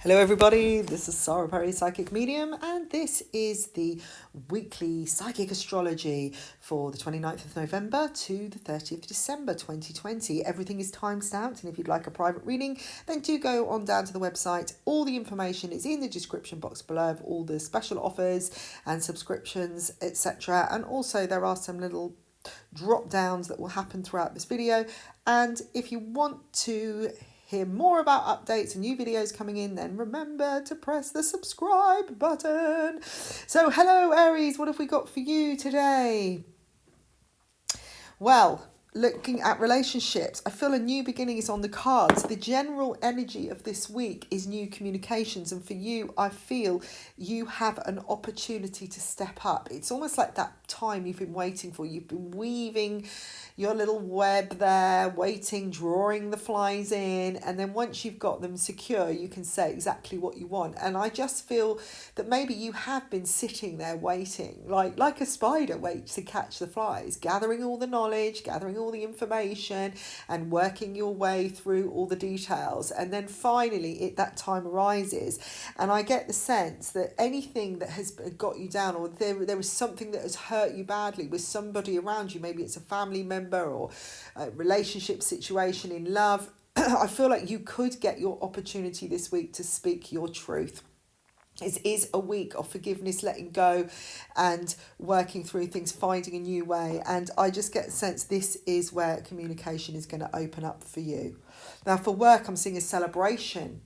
Hello everybody, this is Sara, Psychic Medium, and this is the weekly psychic astrology for the 29th of November to the 30th of December 2020. Everything is time-stamped, and if you'd like a private reading, then do go on down to the website. All the information is in the description box below of all the special offers and subscriptions, etc. And also there are some little drop downs that will happen throughout this video, and if you want to hear more about updates and new videos coming in, then remember to press the subscribe button. So hello Aries, what have we got for you today? Well, looking at relationships, I feel a new beginning is on the cards. The general energy of this week is new communications, and for you, I feel you have an opportunity to step up. It's almost like that time you've been waiting for. You've been weaving your little web there, waiting, drawing the flies in, and then once you've got them secure, you can say exactly what you want. And I just feel that maybe you have been sitting there waiting, like a spider waits to catch the flies, gathering all the knowledge, gathering all the information, and working your way through all the details. And then finally, that time arises, and I get the sense that anything that has got you down, or there is something that has hurt you badly with somebody around you, maybe it's a family member or a relationship situation in love, I feel like you could get your opportunity this week to speak your truth. It is a week of forgiveness, letting go, and working through things, finding a new way. And I just get the sense this is where communication is going to open up for you. Now, for work, I'm seeing a celebration,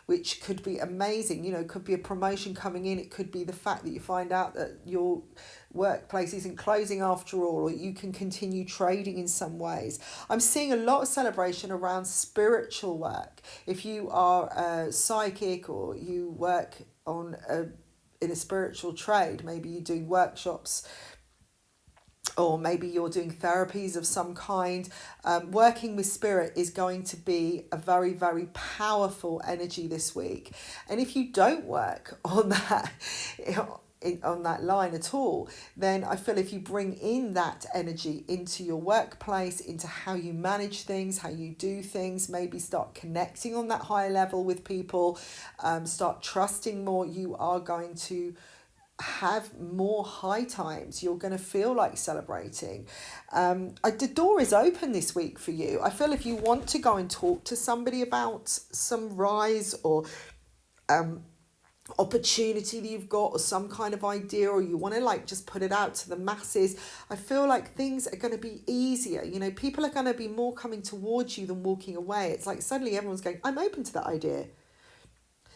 which could be amazing. You know, it could be a promotion coming in. It could be the fact that you find out that your workplace isn't closing after all, or you can continue trading in some ways. I'm seeing a lot of celebration around spiritual work. If you are a psychic or you work in a spiritual trade, maybe you're doing workshops, or maybe you're doing therapies of some kind, working with spirit is going to be a very, very powerful energy this week. And if you don't work on that, on that line at all, then I feel if you bring in that energy into your workplace, into how you manage things, how you do things, maybe start connecting on that higher level with people, start trusting more, you are going to have more high times. You're going to feel like celebrating. The door is open this week for you. I feel if you want to go and talk to somebody about some rise or opportunity that you've got, or some kind of idea, or you want to like just put it out to the masses, I feel like things are going to be easier. You know, people are going to be more coming towards you than walking away. It's like suddenly everyone's going, I'm open to that idea.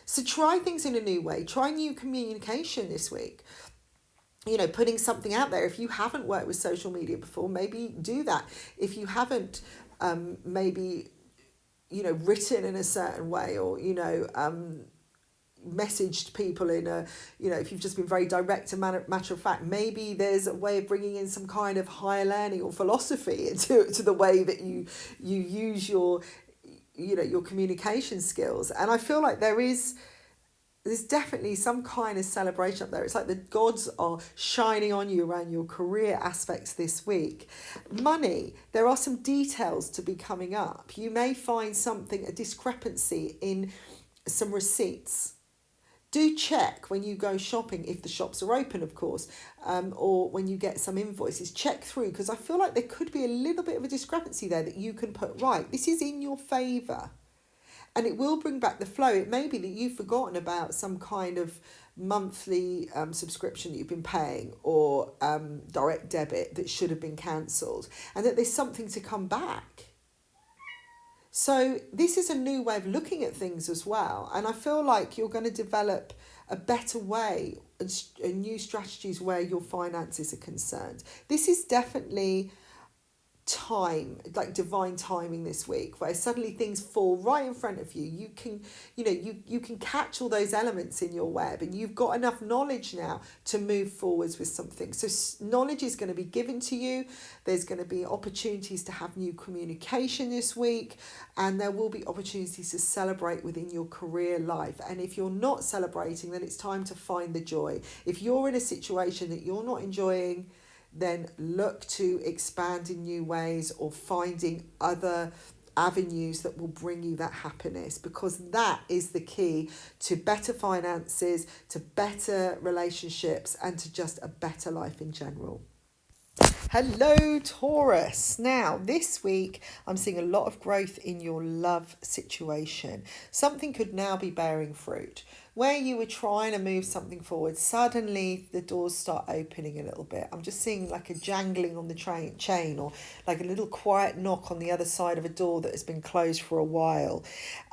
So try things in a new way. Try new communication this week. You know, putting something out there. If you haven't worked with social media before, maybe do that. If you haven't maybe, you know, written in a certain way, or, you know, messaged people in a, you know, if you've just been very direct and matter of fact, maybe there's a way of bringing in some kind of higher learning or philosophy into the way that you use your, you know, your communication skills. And I feel like there's definitely some kind of celebration up there. It's like the gods are shining on you around your career aspects this week. Money, there are some details to be coming up. You may find a discrepancy in some receipts. Do check when you go shopping, if the shops are open, of course, or when you get some invoices, check through, because I feel like there could be a little bit of a discrepancy there that you can put right. This is in your favour, and it will bring back the flow. It may be that you've forgotten about some kind of monthly subscription that you've been paying, or direct debit that should have been cancelled, and that there's something to come back. So this is a new way of looking at things as well. And I feel like you're going to develop a better way and new strategies where your finances are concerned. This is definitely time, like divine timing this week, where suddenly things fall right in front of you. You can, you know, you can catch all those elements in your web, and you've got enough knowledge now to move forwards with something. So knowledge is going to be given to you. There's going to be opportunities to have new communication this week, and there will be opportunities to celebrate within your career life. And if you're not celebrating, then it's time to find the joy. If you're in a situation that you're not enjoying, then look to expand in new ways, or finding other avenues that will bring you that happiness, because that is the key to better finances, to better relationships, and to just a better life in general. Hello, Taurus. Now, this week, I'm seeing a lot of growth in your love situation. Something could now be bearing fruit. Where you were trying to move something forward, suddenly the doors start opening a little bit. I'm just seeing like a jangling on the chain, or like a little quiet knock on the other side of a door that has been closed for a while.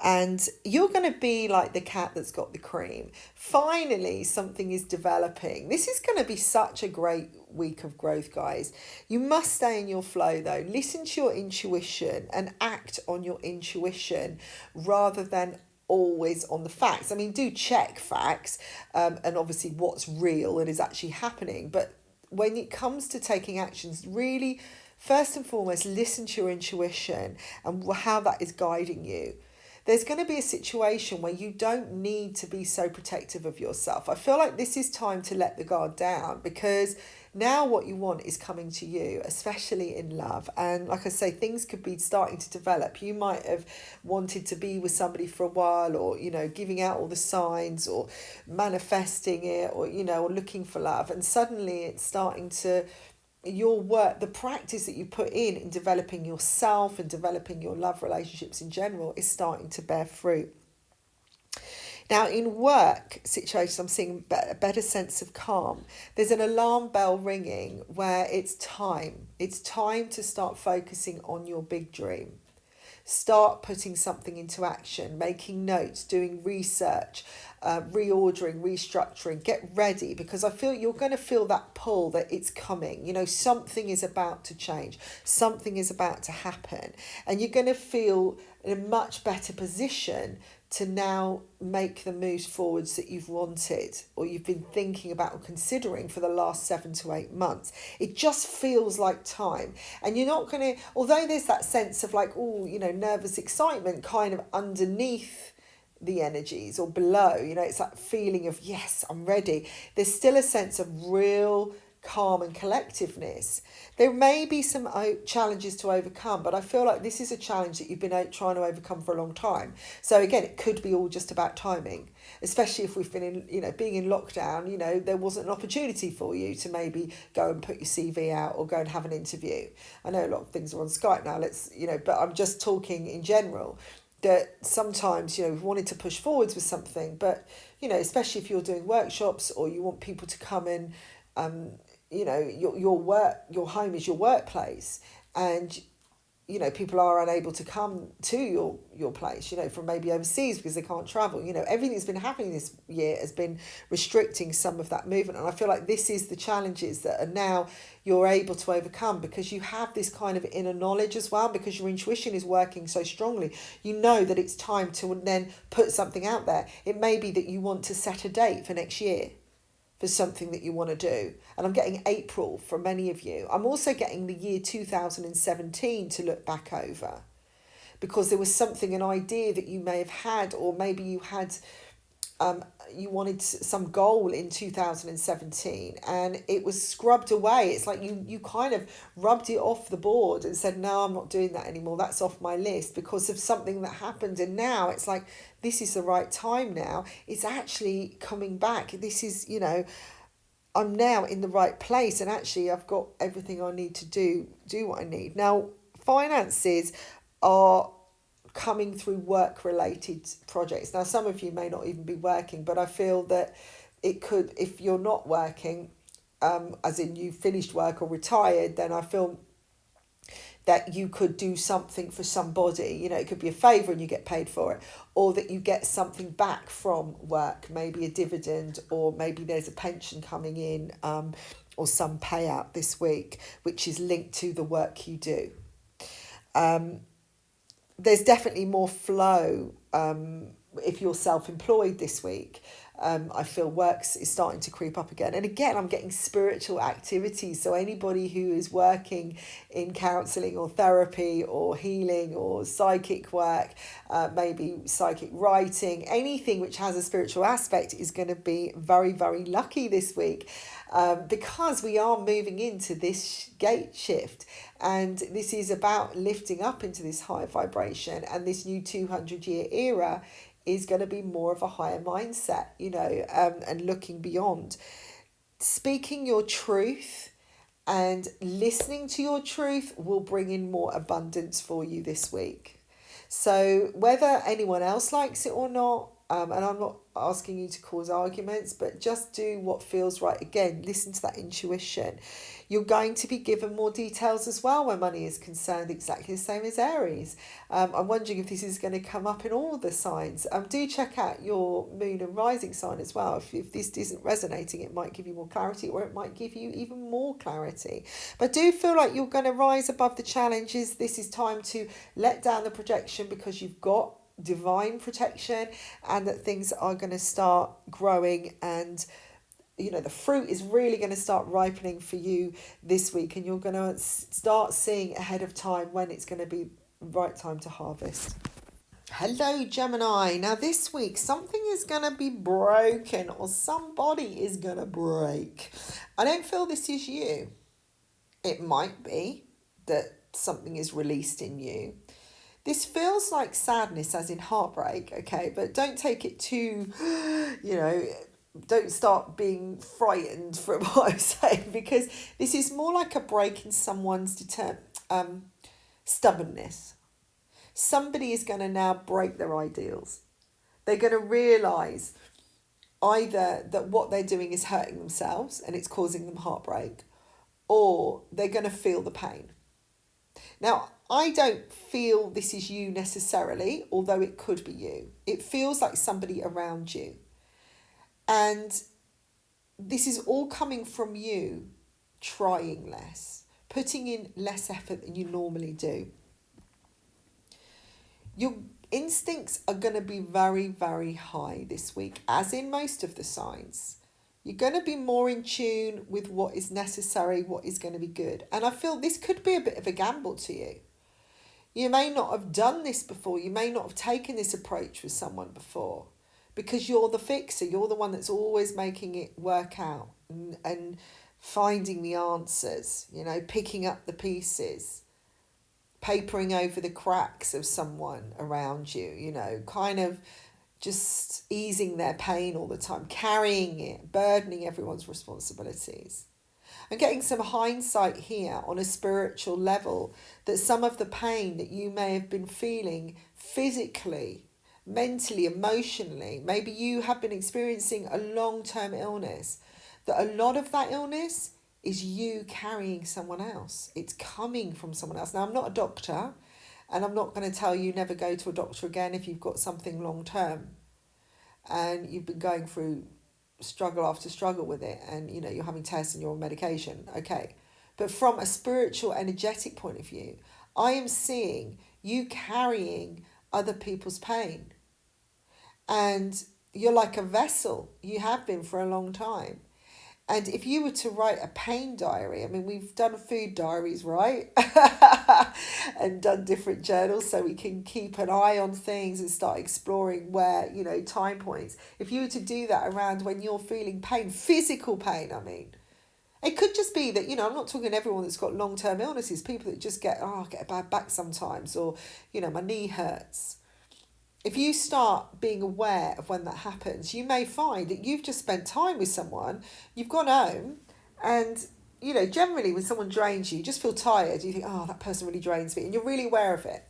And you're going to be like the cat that's got the cream. Finally, something is developing. This is going to be such a great week of growth, guys. You must stay in your flow though. Listen to your intuition and act on your intuition rather than always on the facts. I mean, do check facts and obviously what's real and is actually happening. But when it comes to taking actions, really, first and foremost, listen to your intuition and how that is guiding you. There's going to be a situation where you don't need to be so protective of yourself. I feel like this is time to let the guard down, because now what you want is coming to you, especially in love. And like I say, things could be starting to develop. You might have wanted to be with somebody for a while, or, you know, giving out all the signs or manifesting it, or, you know, or looking for love. And suddenly it's starting to, your work, the practice that you put in developing yourself and developing your love relationships in general is starting to bear fruit. Now, in work situations, I'm seeing a better sense of calm. There's an alarm bell ringing where it's time. It's time to start focusing on your big dream. Start putting something into action, making notes, doing research, reordering, restructuring. Get ready, because I feel you're going to feel that pull that it's coming. You know, something is about to change. Something is about to happen. And you're going to feel in a much better position to now make the moves forwards that you've wanted, or you've been thinking about or considering for the last 7 to 8 months. It just feels like time. And you're not going to, although there's that sense of like, oh, you know, nervous excitement kind of underneath the energies or below, you know, it's that feeling of, yes, I'm ready. There's still a sense of real calm and collectiveness. There may be some challenges to overcome, but I feel like this is a challenge that you've been trying to overcome for a long time. So again, it could be all just about timing, especially if we've been in, you know, being in lockdown, you know, there wasn't an opportunity for you to maybe go and put your CV out or go and have an interview. I know a lot of things are on Skype now, but I'm just talking in general, that sometimes, you know, we've wanted to push forwards with something, but, you know, especially if you're doing workshops or you want people to come in, you know, your home is your workplace, and, you know, people are unable to come to your place, you know, from maybe overseas because they can't travel. You know, everything that's been happening this year has been restricting some of that movement. And I feel like this is the challenges that are now you're able to overcome, because you have this kind of inner knowledge as well, because your intuition is working so strongly. You know that it's time to then put something out there. It may be that you want to set a date for next year for something that you want to do. And I'm getting April for many of you. I'm also getting the year 2017 to look back over, because there was something, an idea that you may have had, or maybe you had, you wanted some goal in 2017 and it was scrubbed away. It's like you kind of rubbed it off the board and said, no, I'm not doing that anymore. That's off my list because of something that happened. And now it's like, this is the right time now. It's actually coming back. This is, you know, I'm now in the right place, and actually I've got everything I need to do what I need. Now, finances are coming through work-related projects. Now, some of you may not even be working, but I feel that it could, if you're not working, as in you finished work or retired, then I feel that you could do something for somebody. You know, it could be a favour and you get paid for it, or that you get something back from work, maybe a dividend, or maybe there's a pension coming in, or some payout this week, which is linked to the work you do. There's definitely more flow if you're self-employed this week. I feel works is starting to creep up again. And again, I'm getting spiritual activities. So anybody who is working in counselling or therapy or healing or psychic work, maybe psychic writing, anything which has a spiritual aspect is going to be very, very lucky this week. Because we are moving into this gate shift, and this is about lifting up into this higher vibration, and this new 200-year era is going to be more of a higher mindset, and looking beyond. Speaking your truth and listening to your truth will bring in more abundance for you this week. So whether anyone else likes it or not, and I'm not asking you to cause arguments, but just do what feels right. Again, listen to that intuition. You're going to be given more details as well where money is concerned, exactly the same as Aries. I'm wondering if this is going to come up in all the signs. Do check out your moon and rising sign as well. If this isn't resonating, it might give you more clarity, or it might give you even more clarity. But do feel like you're going to rise above the challenges. This is time to let down the projection, because you've got divine protection, and that things are going to start growing, and the fruit is really going to start ripening for you this week, and you're going to start seeing ahead of time when it's going to be the right time to harvest. Hello, Gemini. Now this week something is going to be broken, or somebody is going to break. I don't feel this is you. It might be that something is released in you. This feels like sadness, as in heartbreak, okay? But don't take it too, don't start being frightened from what I'm saying, because this is more like a break in someone's stubbornness. Somebody is going to now break their ideals. They're going to realise either that what they're doing is hurting themselves and it's causing them heartbreak, or they're going to feel the pain. Now, I don't feel this is you necessarily, although it could be you. It feels like somebody around you. And this is all coming from you trying less, putting in less effort than you normally do. Your instincts are going to be very, very high this week, as in most of the signs. You're going to be more in tune with what is necessary, what is going to be good. And I feel this could be a bit of a gamble to you. You may not have done this before. You may not have taken this approach with someone before, because you're the fixer. You're the one that's always making it work out and finding the answers, picking up the pieces, papering over the cracks of someone around you, kind of just easing their pain all the time, carrying it, burdening everyone's responsibilities. I'm getting some hindsight here on a spiritual level, that some of the pain that you may have been feeling physically, mentally, emotionally, maybe you have been experiencing a long-term illness, that a lot of that illness is you carrying someone else. It's coming from someone else. Now, I'm not a doctor, and I'm not going to tell you never go to a doctor again if you've got something long-term and you've been going through struggle after struggle with it, and you're having tests and you're on medication. Okay, but from a spiritual, energetic point of view, I am seeing you carrying other people's pain, and you're like a vessel. You have been for a long time. And if you were to write a pain diary, I mean, we've done food diaries, right? And done different journals so we can keep an eye on things and start exploring where, time points. If you were to do that around when you're feeling pain, physical pain, I mean, it could just be that, I'm not talking everyone that's got long-term illnesses, people that just get a bad back sometimes, or, my knee hurts. If you start being aware of when that happens, you may find that you've just spent time with someone, you've gone home, and, generally when someone drains you, you just feel tired. You think, that person really drains me, and you're really aware of it.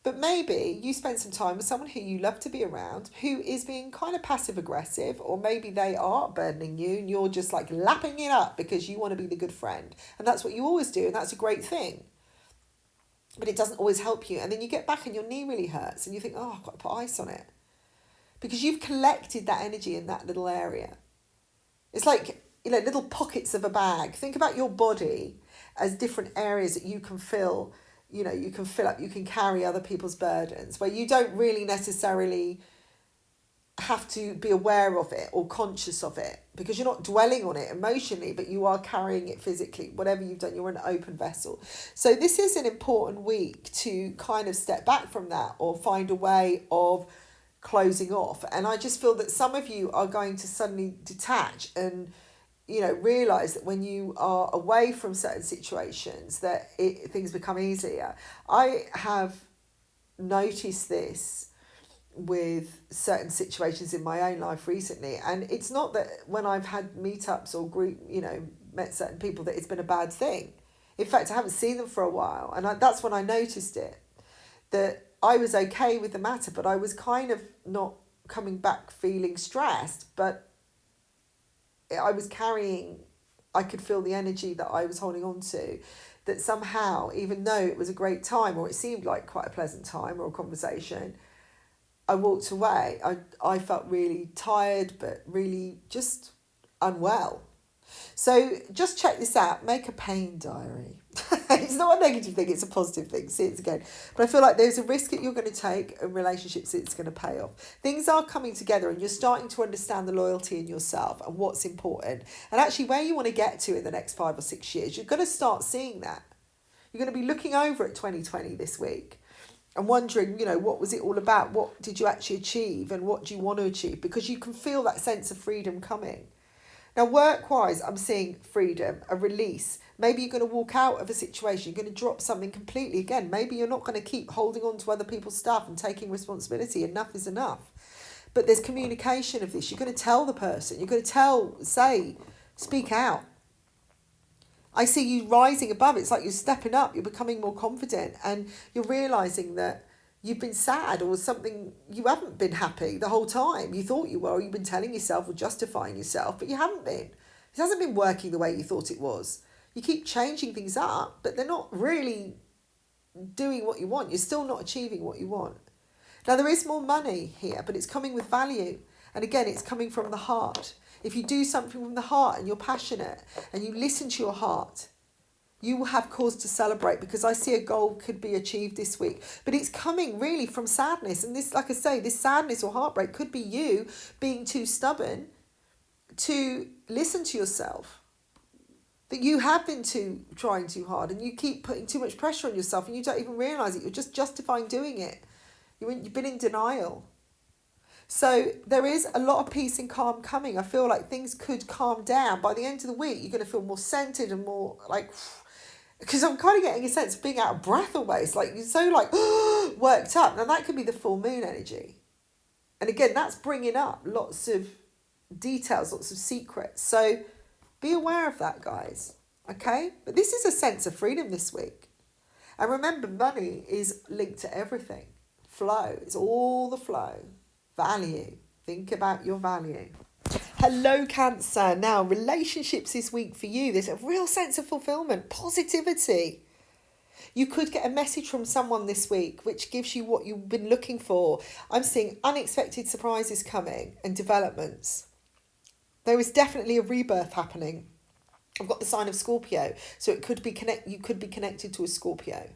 But maybe you spent some time with someone who you love to be around, who is being kind of passive-aggressive, or maybe they are burdening you, and you're just like lapping it up because you want to be the good friend. And that's what you always do, and that's a great thing. But it doesn't always help you. And then you get back and your knee really hurts and you think, I've got to put ice on it. Because you've collected that energy in that little area. It's like, little pockets of a bag. Think about your body as different areas that you can fill, you can fill up, you can carry other people's burdens, where you don't really necessarily have to be aware of it or conscious of it, because you're not dwelling on it emotionally, but you are carrying it physically. Whatever you've done, you're an open vessel. So this is an important week to kind of step back from that or find a way of closing off. And I just feel that some of you are going to suddenly detach and, you know, realize that when you are away from certain situations that things become easier. I have noticed this with certain situations in my own life recently, and it's not that when I've had meetups or group, you know, met certain people that it's been a bad thing. In fact, I haven't seen them for a while, and that's when I noticed it, that I was okay with the matter, but I was kind of not coming back feeling stressed, but I was carrying, I could feel the energy that I was holding on to, that somehow, even though it was a great time or it seemed like quite a pleasant time or a conversation, I walked away. I felt really tired, but really just unwell. So just check this out. Make a pain diary. It's not a negative thing. It's a positive thing. See it again. But I feel like there's a risk that you're going to take in relationships. It's going to pay off. Things are coming together and you're starting to understand the loyalty in yourself and what's important. And actually where you want to get to in the next 5 or 6 years. You're going to start seeing that. You're going to be looking over at 2020 this week and wondering, you know, what was it all about? What did you actually achieve? And what do you want to achieve? Because you can feel that sense of freedom coming. Now, work-wise, I'm seeing freedom, a release. Maybe you're going to walk out of a situation. You're going to drop something completely. Again, maybe you're not going to keep holding on to other people's stuff and taking responsibility. Enough is enough. But there's communication of this. You're going to tell the person. You're going to speak out. I see you rising above. It's like you're stepping up. You're becoming more confident. And you're realising that you've been sad or something, you haven't been happy the whole time. You thought you were, or you've been telling yourself or justifying yourself, but you haven't been. It hasn't been working the way you thought it was. You keep changing things up, but they're not really doing what you want. You're still not achieving what you want. Now, there is more money here, but it's coming with value. And again, it's coming from the heart. If you do something from the heart and you're passionate and you listen to your heart, you will have cause to celebrate, because I see a goal could be achieved this week. But it's coming really from sadness. And this, like I say, this sadness or heartbreak could be you being too stubborn to listen to yourself. That you have been trying too hard and you keep putting too much pressure on yourself and you don't even realise it. You're just justifying doing it. You've been in denial. So there is a lot of peace and calm coming. I feel like things could calm down. By the end of the week, you're going to feel more centred and more like... Because I'm kind of getting a sense of being out of breath almost. Like you're so like worked up. Now that could be the full moon energy. And again, that's bringing up lots of details, lots of secrets. So be aware of that, guys. Okay? But this is a sense of freedom this week. And remember, money is linked to everything. Flow. It's all the flow. Value. Think about your value. Hello, Cancer. Now, relationships this week for you. There's a real sense of fulfillment, positivity. You could get a message from someone this week which gives you what you've been looking for. I'm seeing unexpected surprises coming and developments. There is definitely a rebirth happening. I've got the sign of Scorpio, so it could be you could be connected to a Scorpio.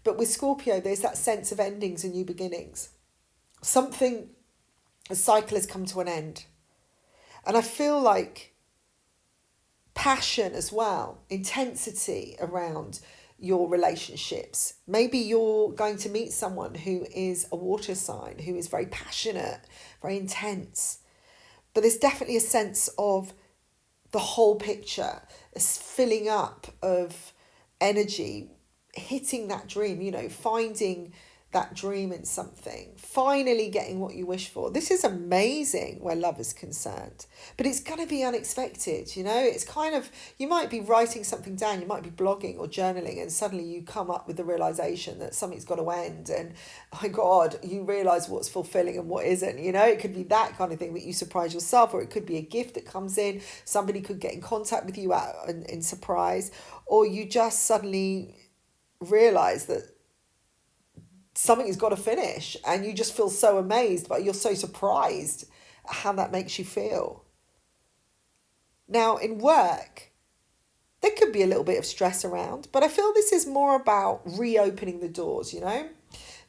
But with Scorpio, there's that sense of endings and new beginnings. A cycle has come to an end. And I feel like passion as well, intensity around your relationships. Maybe you're going to meet someone who is a water sign, who is very passionate, very intense. But there's definitely a sense of the whole picture, a filling up of energy, hitting that dream, finding that dream in something, finally getting what you wish for. This is amazing where love is concerned, but it's going to be unexpected. It's kind of, you might be writing something down, you might be blogging or journaling, and suddenly you come up with the realization that something's got to end, and oh my God, you realize what's fulfilling and what isn't. It could be that kind of thing that you surprise yourself, or it could be a gift that comes in. Somebody could get in contact with you in surprise, or you just suddenly realize that something has got to finish and you just feel so amazed, but you're so surprised at how that makes you feel. Now, in work, there could be a little bit of stress around, but I feel this is more about reopening the doors,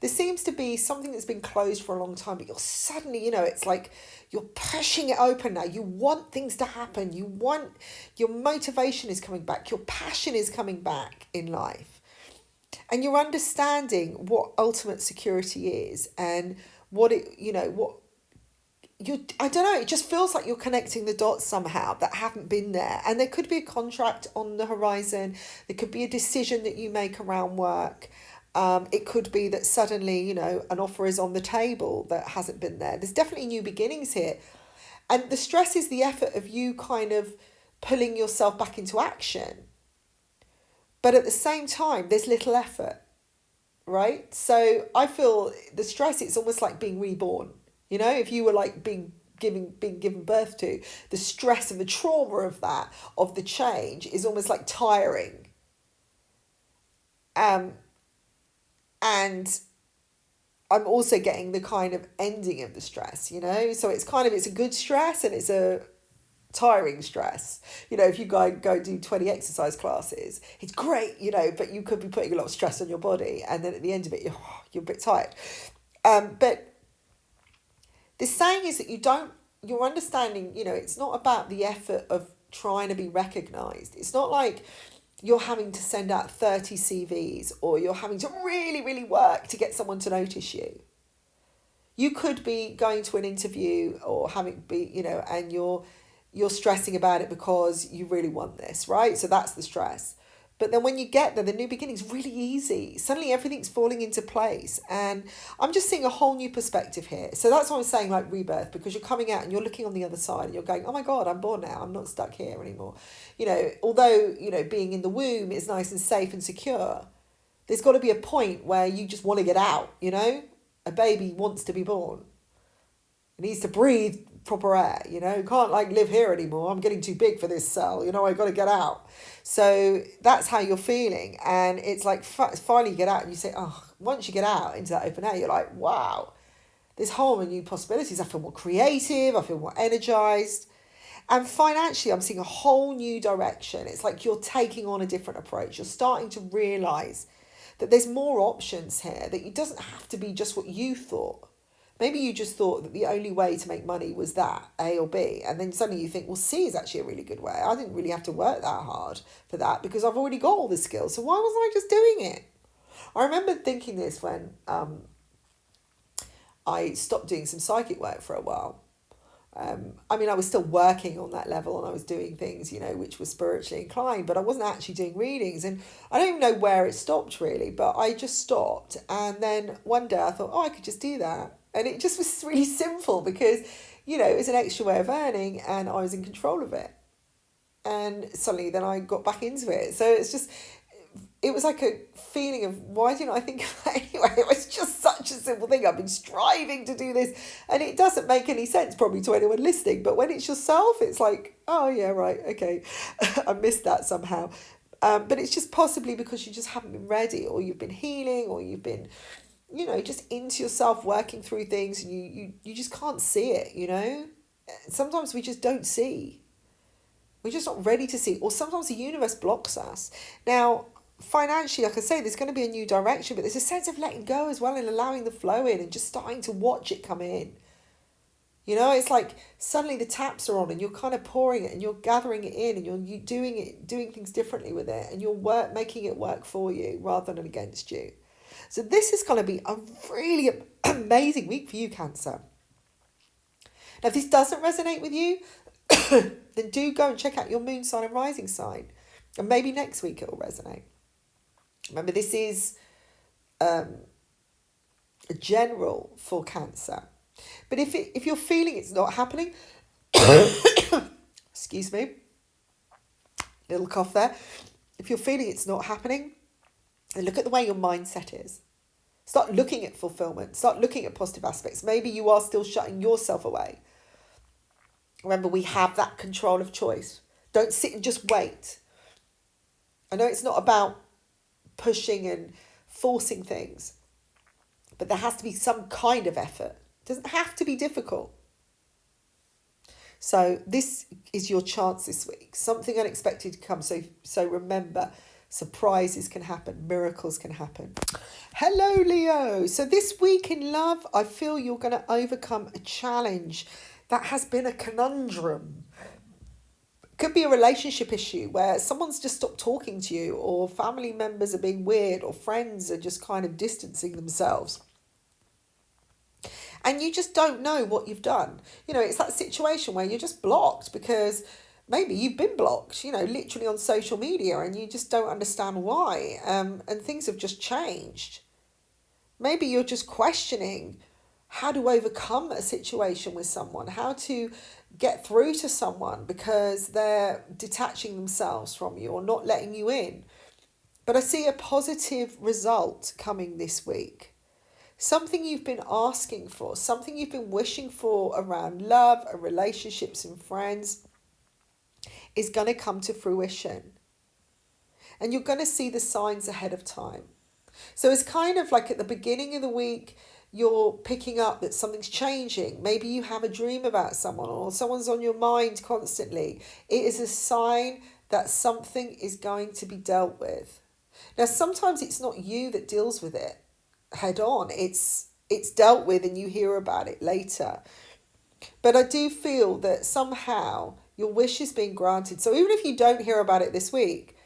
there seems to be something that's been closed for a long time, but you're suddenly, you know, it's like you're pushing it open now. You want things to happen. You want, your motivation is coming back. Your passion is coming back in life. And you're understanding what ultimate security is and what it, you know, what you, I don't know, it just feels like you're connecting the dots somehow that haven't been there. And there could be a contract on the horizon. There could be a decision that you make around work. It could be that suddenly, you know, an offer is on the table that hasn't been there. There's definitely new beginnings here. And the stress is the effort of you kind of pulling yourself back into action. But at the same time, there's little effort, right? So I feel the stress, it's almost like being reborn. You know, if you were like being given birth to, the stress and the trauma of that, of the change, is almost like tiring. And I'm also getting the kind of ending of the stress, you know? So it's kind of, it's a good stress and it's a tiring stress. You know, if you go do 20 exercise classes, it's great, you know, but you could be putting a lot of stress on your body. And then at the end of it, you're a bit tired. But the saying is that you're understanding, you know, it's not about the effort of trying to be recognized. It's not like you're having to send out 30 CVs or you're having to really, really work to get someone to notice you. You could be going to an interview or and you're stressing about it because you really want this, right? So that's the stress. But then when you get there, the new beginning's really easy. Suddenly everything's falling into place. And I'm just seeing a whole new perspective here. So that's why I'm saying like rebirth, because you're coming out and you're looking on the other side and you're going, oh my God, I'm born now. I'm not stuck here anymore. You know, although, you know, being in the womb is nice and safe and secure, there's got to be a point where you just want to get out, you know? A baby wants to be born. It needs to breathe proper air, you know, can't like live here anymore. I'm getting too big for this cell, you know, I got to get out. So that's how you're feeling. And it's like finally you get out and you say, oh, once you get out into that open air, you're like, wow, there's whole new possibilities. I feel more creative. I feel more energized. And financially, I'm seeing a whole new direction. It's like you're taking on a different approach. You're starting to realize that there's more options here, that it doesn't have to be just what you thought. Maybe you just thought that the only way to make money was that, A or B. And then suddenly you think, well, C is actually a really good way. I didn't really have to work that hard for that because I've already got all the skills. So why wasn't I just doing it? I remember thinking this when I stopped doing some psychic work for a while. I mean, I was still working on that level and I was doing things, you know, which were spiritually inclined, but I wasn't actually doing readings. And I don't even know where it stopped really, but I just stopped. And then one day I thought, oh, I could just do that. And it just was really simple because, you know, it was an extra way of earning and I was in control of it. And suddenly then I got back into it. So it's just, it was like a feeling of, why didn't I think of that anyway? It was just such a simple thing. I've been striving to do this and it doesn't make any sense probably to anyone listening. But when it's yourself, it's like, oh yeah, right, okay. I missed that somehow. But it's just possibly because you just haven't been ready, or you've been healing, or you've been, you know, just into yourself, working through things, and you just can't see it, you know? Sometimes we just don't see. We're just not ready to see. Or sometimes the universe blocks us. Now, financially, like I say, there's going to be a new direction, but there's a sense of letting go as well and allowing the flow in and just starting to watch it come in. You know, it's like suddenly the taps are on and you're kind of pouring it and you're gathering it in and you're doing things differently with it, and you're making it work for you rather than against you. So this is going to be a really amazing week for you, Cancer. Now, if this doesn't resonate with you, then do go and check out your moon sign and rising sign. And maybe next week it will resonate. Remember, this is a general for Cancer. But if you're feeling it's not happening, excuse me, little cough there. If you're feeling it's not happening, then look at the way your mindset is. Start looking at fulfillment. Start looking at positive aspects. Maybe you are still shutting yourself away. Remember, we have that control of choice. Don't sit and just wait. I know it's not about pushing and forcing things, but there has to be some kind of effort. It doesn't have to be difficult. So this is your chance this week. Something unexpected to come. So remember, Surprises can happen. Miracles can happen. Hello, Leo. So this week in love, I feel you're going to overcome a challenge that has been a conundrum. Could be a relationship issue where someone's just stopped talking to you, or family members are being weird, or friends are just kind of distancing themselves. And you just don't know what you've done. You know, it's that situation where you're just blocked because maybe you've been blocked, you know, literally on social media, and you just don't understand why. And things have just changed. Maybe you're just questioning how to overcome a situation with someone, how to get through to someone because they're detaching themselves from you or not letting you in. But I see a positive result coming this week. Something you've been asking for, something you've been wishing for around love and relationships and friends is going to come to fruition. And you're going to see the signs ahead of time. So it's kind of like at the beginning of the week, you're picking up that something's changing. Maybe you have a dream about someone or someone's on your mind constantly. It is a sign that something is going to be dealt with. Now, sometimes it's not you that deals with it head on. It's dealt with and you hear about it later. But I do feel that somehow your wish is being granted. So even if you don't hear about it this week,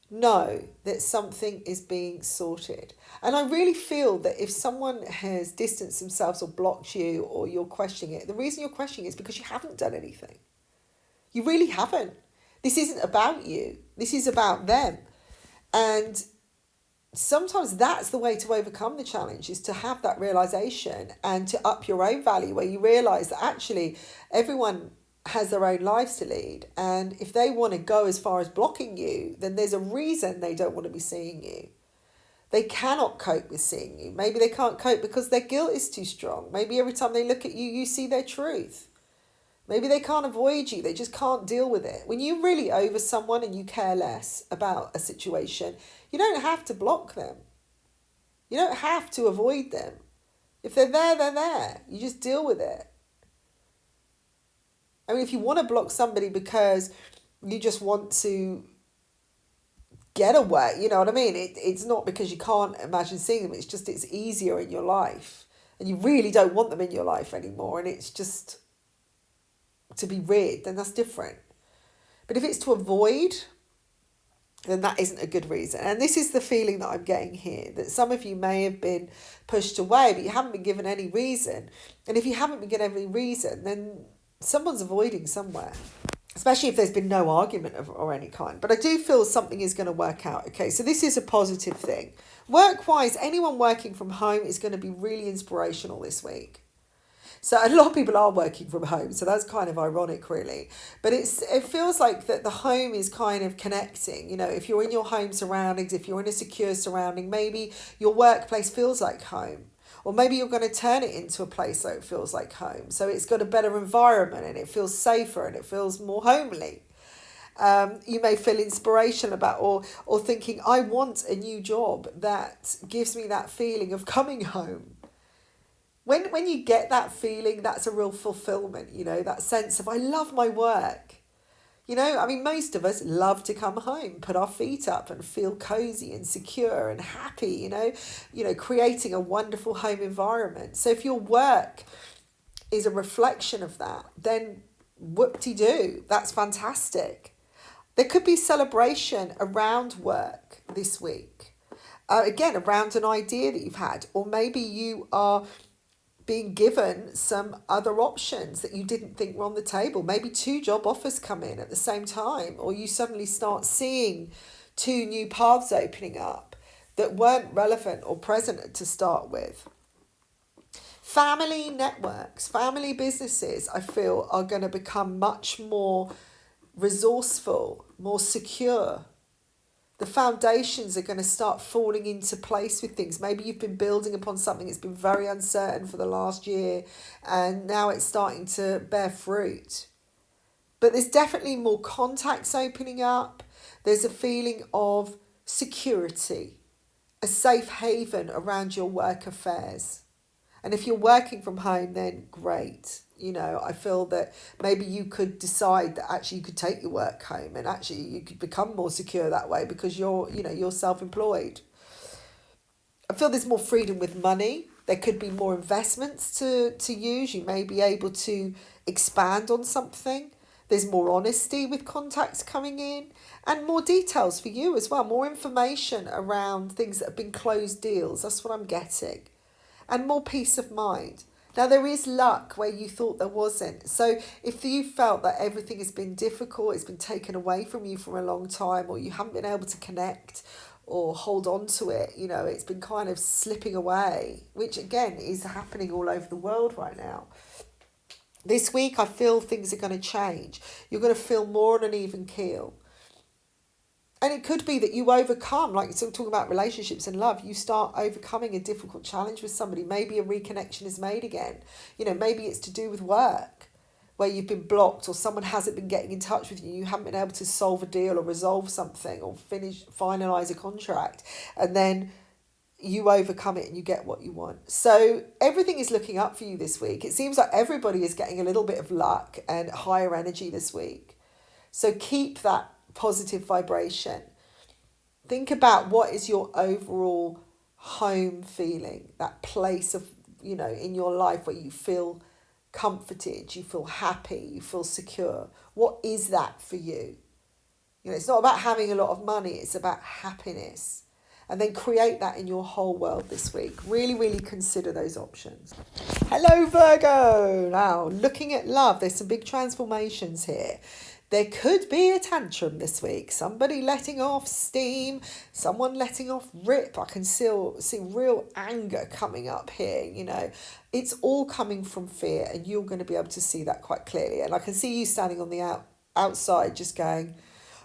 know that something is being sorted. And I really feel that if someone has distanced themselves or blocked you or you're questioning it, the reason you're questioning it is because you haven't done anything. You really haven't. This isn't about you. This is about them. And sometimes that's the way to overcome the challenge, is to have that realization and to up your own value, where you realize that actually everyone has their own lives to lead. And if they want to go as far as blocking you, then there's a reason they don't want to be seeing you. They cannot cope with seeing you. Maybe they can't cope because their guilt is too strong. Maybe every time they look at you, you see their truth. Maybe they can't avoid you. They just can't deal with it. When you're really over someone and you care less about a situation, you don't have to block them. You don't have to avoid them. If they're there, they're there. You just deal with it. I mean, if you want to block somebody because you just want to get away, you know what I mean? It's not because you can't imagine seeing them. It's just it's easier in your life. And you really don't want them in your life anymore. And it's just to be rid, then that's different. But if it's to avoid, then that isn't a good reason. And this is the feeling that I'm getting here, that some of you may have been pushed away, but you haven't been given any reason. And if you haven't been given any reason, then someone's avoiding somewhere, especially if there's been no argument or any kind. But I do feel something is going to work out. Okay, so this is a positive thing. Work-wise, anyone working from home is going to be really inspirational this week. So a lot of people are working from home, so that's kind of ironic, really. But it feels like that the home is kind of connecting. You know, if you're in your home surroundings, if you're in a secure surrounding, maybe your workplace feels like home. Or maybe you're going to turn it into a place so it feels like home. So it's got a better environment and it feels safer and it feels more homely. You may feel inspiration about or thinking, I want a new job that gives me that feeling of coming home. When you get that feeling, that's a real fulfillment, you know, that sense of I love my work. You know, I mean, most of us love to come home, put our feet up and feel cozy and secure and happy, you know, creating a wonderful home environment. So if your work is a reflection of that, then whoop-de-doo, that's fantastic. There could be celebration around work this week. Again, around an idea that you've had, or maybe you are being given some other options that you didn't think were on the table. Maybe 2 job offers come in at the same time, or you suddenly start seeing 2 new paths opening up that weren't relevant or present to start with. Family networks, family businesses, I feel, are going to become much more resourceful, more secure. The foundations are going to start falling into place with things. Maybe you've been building upon something that's been very uncertain for the last year and now it's starting to bear fruit. But there's definitely more contacts opening up. There's a feeling of security, a safe haven around your work affairs. And if you're working from home, then great. You know, I feel that maybe you could decide that actually you could take your work home, and actually you could become more secure that way because you're self-employed. I feel there's more freedom with money. There could be more investments to use. You may be able to expand on something. There's more honesty with contacts coming in, and more details for you as well. More information around things that have been closed deals. That's what I'm getting. And more peace of mind. Now, there is luck where you thought there wasn't. So if you felt that everything has been difficult, it's been taken away from you for a long time, or you haven't been able to connect or hold on to it, you know, it's been kind of slipping away, which again is happening all over the world right now. This week, I feel things are going to change. You're going to feel more on an even keel. And it could be that you overcome, like you're talking about relationships and love, you start overcoming a difficult challenge with somebody. Maybe a reconnection is made again. You know, maybe it's to do with work, where you've been blocked or someone hasn't been getting in touch with you. You haven't been able to solve a deal or resolve something or finalise a contract. And then you overcome it and you get what you want. So everything is looking up for you this week. It seems like everybody is getting a little bit of luck and higher energy this week. So keep that positive vibration. Think about what is your overall home feeling, that place of, you know, in your life where you feel comforted, you feel happy, you feel secure. What is that for you? You know, it's not about having a lot of money, it's about happiness. And then create that in your whole world this week. Really, really consider those options. Hello, Virgo. Now, looking at love, there's some big transformations here. There could be a tantrum this week. Somebody letting off steam, someone letting off rip. I can still see real anger coming up here, you know. It's all coming from fear, and you're going to be able to see that quite clearly. And I can see you standing on the outside just going,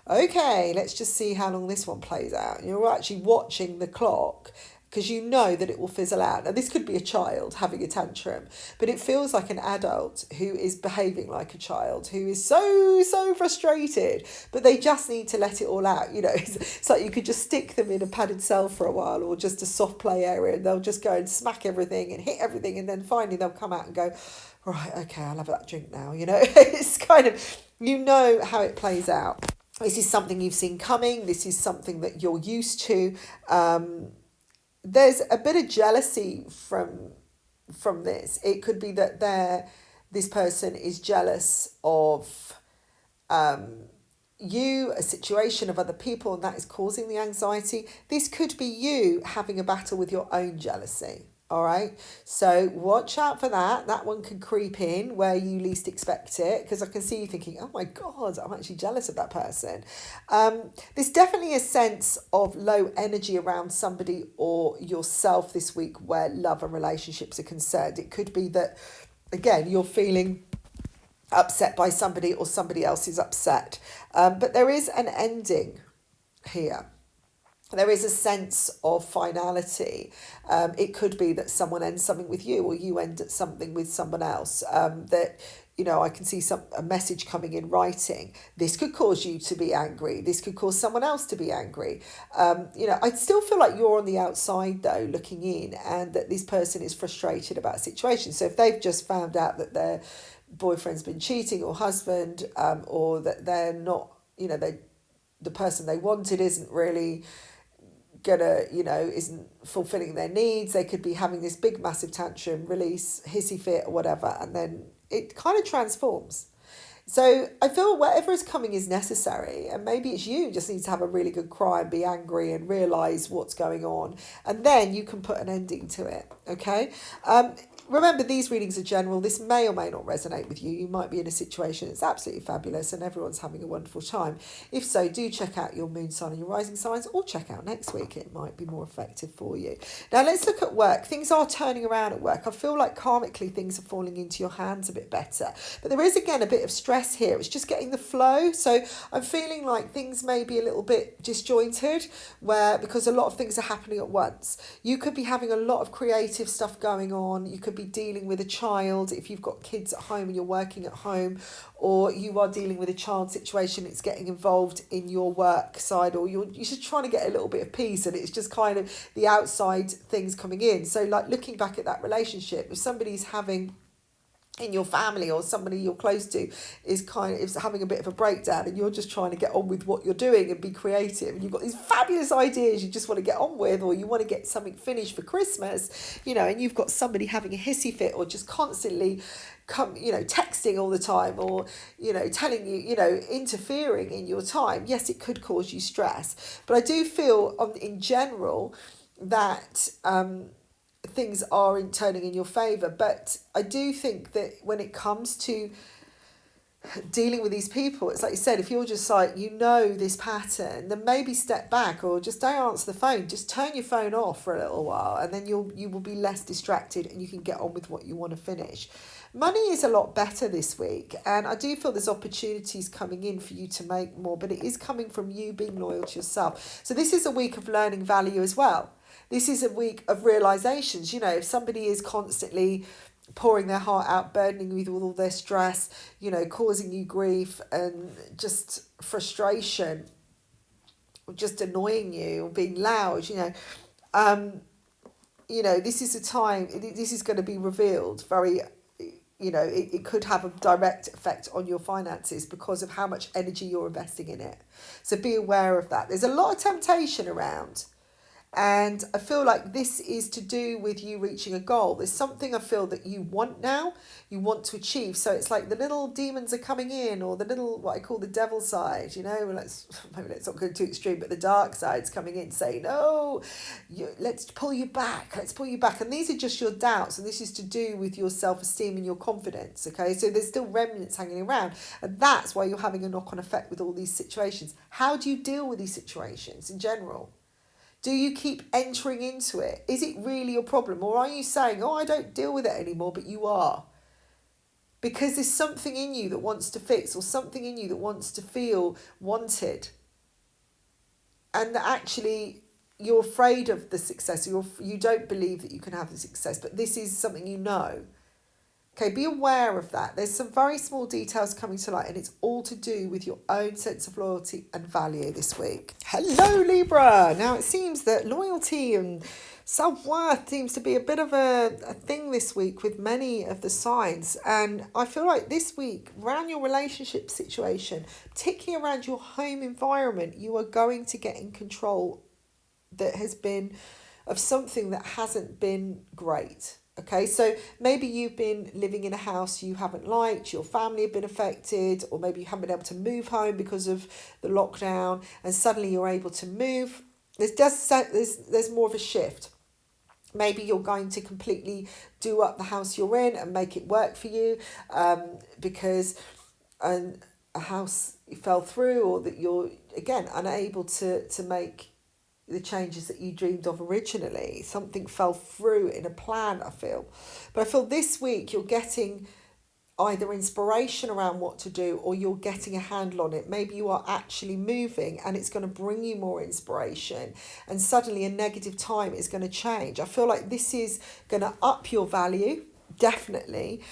okay, let's just see how long this one plays out. And you're actually watching the clock because you know that it will fizzle out. Now, this could be a child having a tantrum, but it feels like an adult who is behaving like a child, who is so frustrated, but they just need to let it all out. You know, it's like you could just stick them in a padded cell for a while, or just a soft play area, and they'll just go and smack everything and hit everything, and then finally they'll come out and go, right, okay, I'll have that drink now. You know, it's kind of, you know how it plays out. This is something you've seen coming. This is something that you're used to. There's a bit of jealousy from this. It could be that this person is jealous of you, a situation, of other people, and that is causing the anxiety. This could be you having a battle with your own jealousy. All right, so watch out for that. That one can creep in where you least expect it, because I can see you thinking, oh my God, I'm actually jealous of that person. There's definitely a sense of low energy around somebody or yourself this week where love and relationships are concerned. It could be that, again, you're feeling upset by somebody or somebody else is upset. But there is an ending here. There is a sense of finality. It could be that someone ends something with you, or you end something with someone else. That, you know, I can see a message coming in writing. This could cause you to be angry. This could cause someone else to be angry. You know, I still feel like you're on the outside though, looking in, and that this person is frustrated about a situation. So if they've just found out that their boyfriend's been cheating, or husband, or that they're not, you know, the person they wanted isn't really isn't fulfilling their needs. They could be having this big massive tantrum, release, hissy fit or whatever, and then it kind of transforms. So I feel whatever is coming is necessary, and maybe it's you just need to have a really good cry and be angry and realise what's going on, and then you can put an ending to it, okay? Remember, these readings are general. This may or may not resonate with you. You might be in a situation that's absolutely fabulous and everyone's having a wonderful time. If so, do check out your moon sign and your rising signs, or check out next week. It might be more effective for you. Now, let's look at work. Things are turning around at work. I feel like karmically things are falling into your hands a bit better. But there is, again, a bit of stress here. It's just getting the flow. So I'm feeling like things may be a little bit disjointed, because a lot of things are happening at once. You could be having a lot of creative stuff going on. You could be dealing with a child if you've got kids at home and you're working at home, or you are dealing with a child situation, it's getting involved in your work side, or you're just trying to get a little bit of peace, and it's just kind of the outside things coming in. So like looking back at that relationship, if somebody's having in your family or somebody you're close to is having a bit of a breakdown, and you're just trying to get on with what you're doing and be creative, and you've got these fabulous ideas you just want to get on with, or you want to get something finished for Christmas, and you've got somebody having a hissy fit or just constantly texting all the time, or telling you, interfering in your time. Yes, it could cause you stress, but I do feel in general that things are turning in your favour. But I do think that when it comes to dealing with these people, it's like you said, if you're just like, this pattern, then maybe step back, or just don't answer the phone. Just turn your phone off for a little while, and then you will be less distracted, and you can get on with what you want to finish. Money is a lot better this week, and I do feel there's opportunities coming in for you to make more, but it is coming from you being loyal to yourself. So this is a week of learning value as well. This is a week of realizations. If somebody is constantly pouring their heart out, burdening you with all their stress, causing you grief and just frustration, or just annoying you, or being loud, this is a time, this is going to be revealed very, it could have a direct effect on your finances because of how much energy you're investing in it. So be aware of that. There's a lot of temptation around. And I feel like this is to do with you reaching a goal. There's something I feel that you want now, you want to achieve. So it's like the little demons are coming in, or the little, what I call the devil side, maybe let's not go too extreme, but the dark side's coming in saying, no, let's pull you back. And these are just your doubts. And this is to do with your self-esteem and your confidence. Okay. So there's still remnants hanging around. And that's why you're having a knock-on effect with all these situations. How do you deal with these situations in general? Do you keep entering into it? Is it really your problem? Or are you saying, I don't deal with it anymore, but you are? Because there's something in you that wants to fix, or something in you that wants to feel wanted. And that actually you're afraid of the success. You don't believe that you can have the success, but this is something you know. Okay, be aware of that. There's some very small details coming to light, and it's all to do with your own sense of loyalty and value this week. Hello, Libra. Now, it seems that loyalty and self-worth seems to be a bit of a thing this week with many of the signs. And I feel like this week, around your relationship situation, particularly around your home environment, you are going to get in control that has been of something that hasn't been great. Okay, so maybe you've been living in a house you haven't liked, your family have been affected, or maybe you haven't been able to move home because of the lockdown, and suddenly you're able to move. There's more of a shift. Maybe you're going to completely do up the house you're in and make it work for you, because a house fell through, or that you're, again, unable to make the changes that you dreamed of originally. Something fell through in a plan, I feel. But I feel this week you're getting either inspiration around what to do, or you're getting a handle on it. Maybe you are actually moving, and it's going to bring you more inspiration, and suddenly a negative time is going to change. I feel like this is going to up your value, definitely.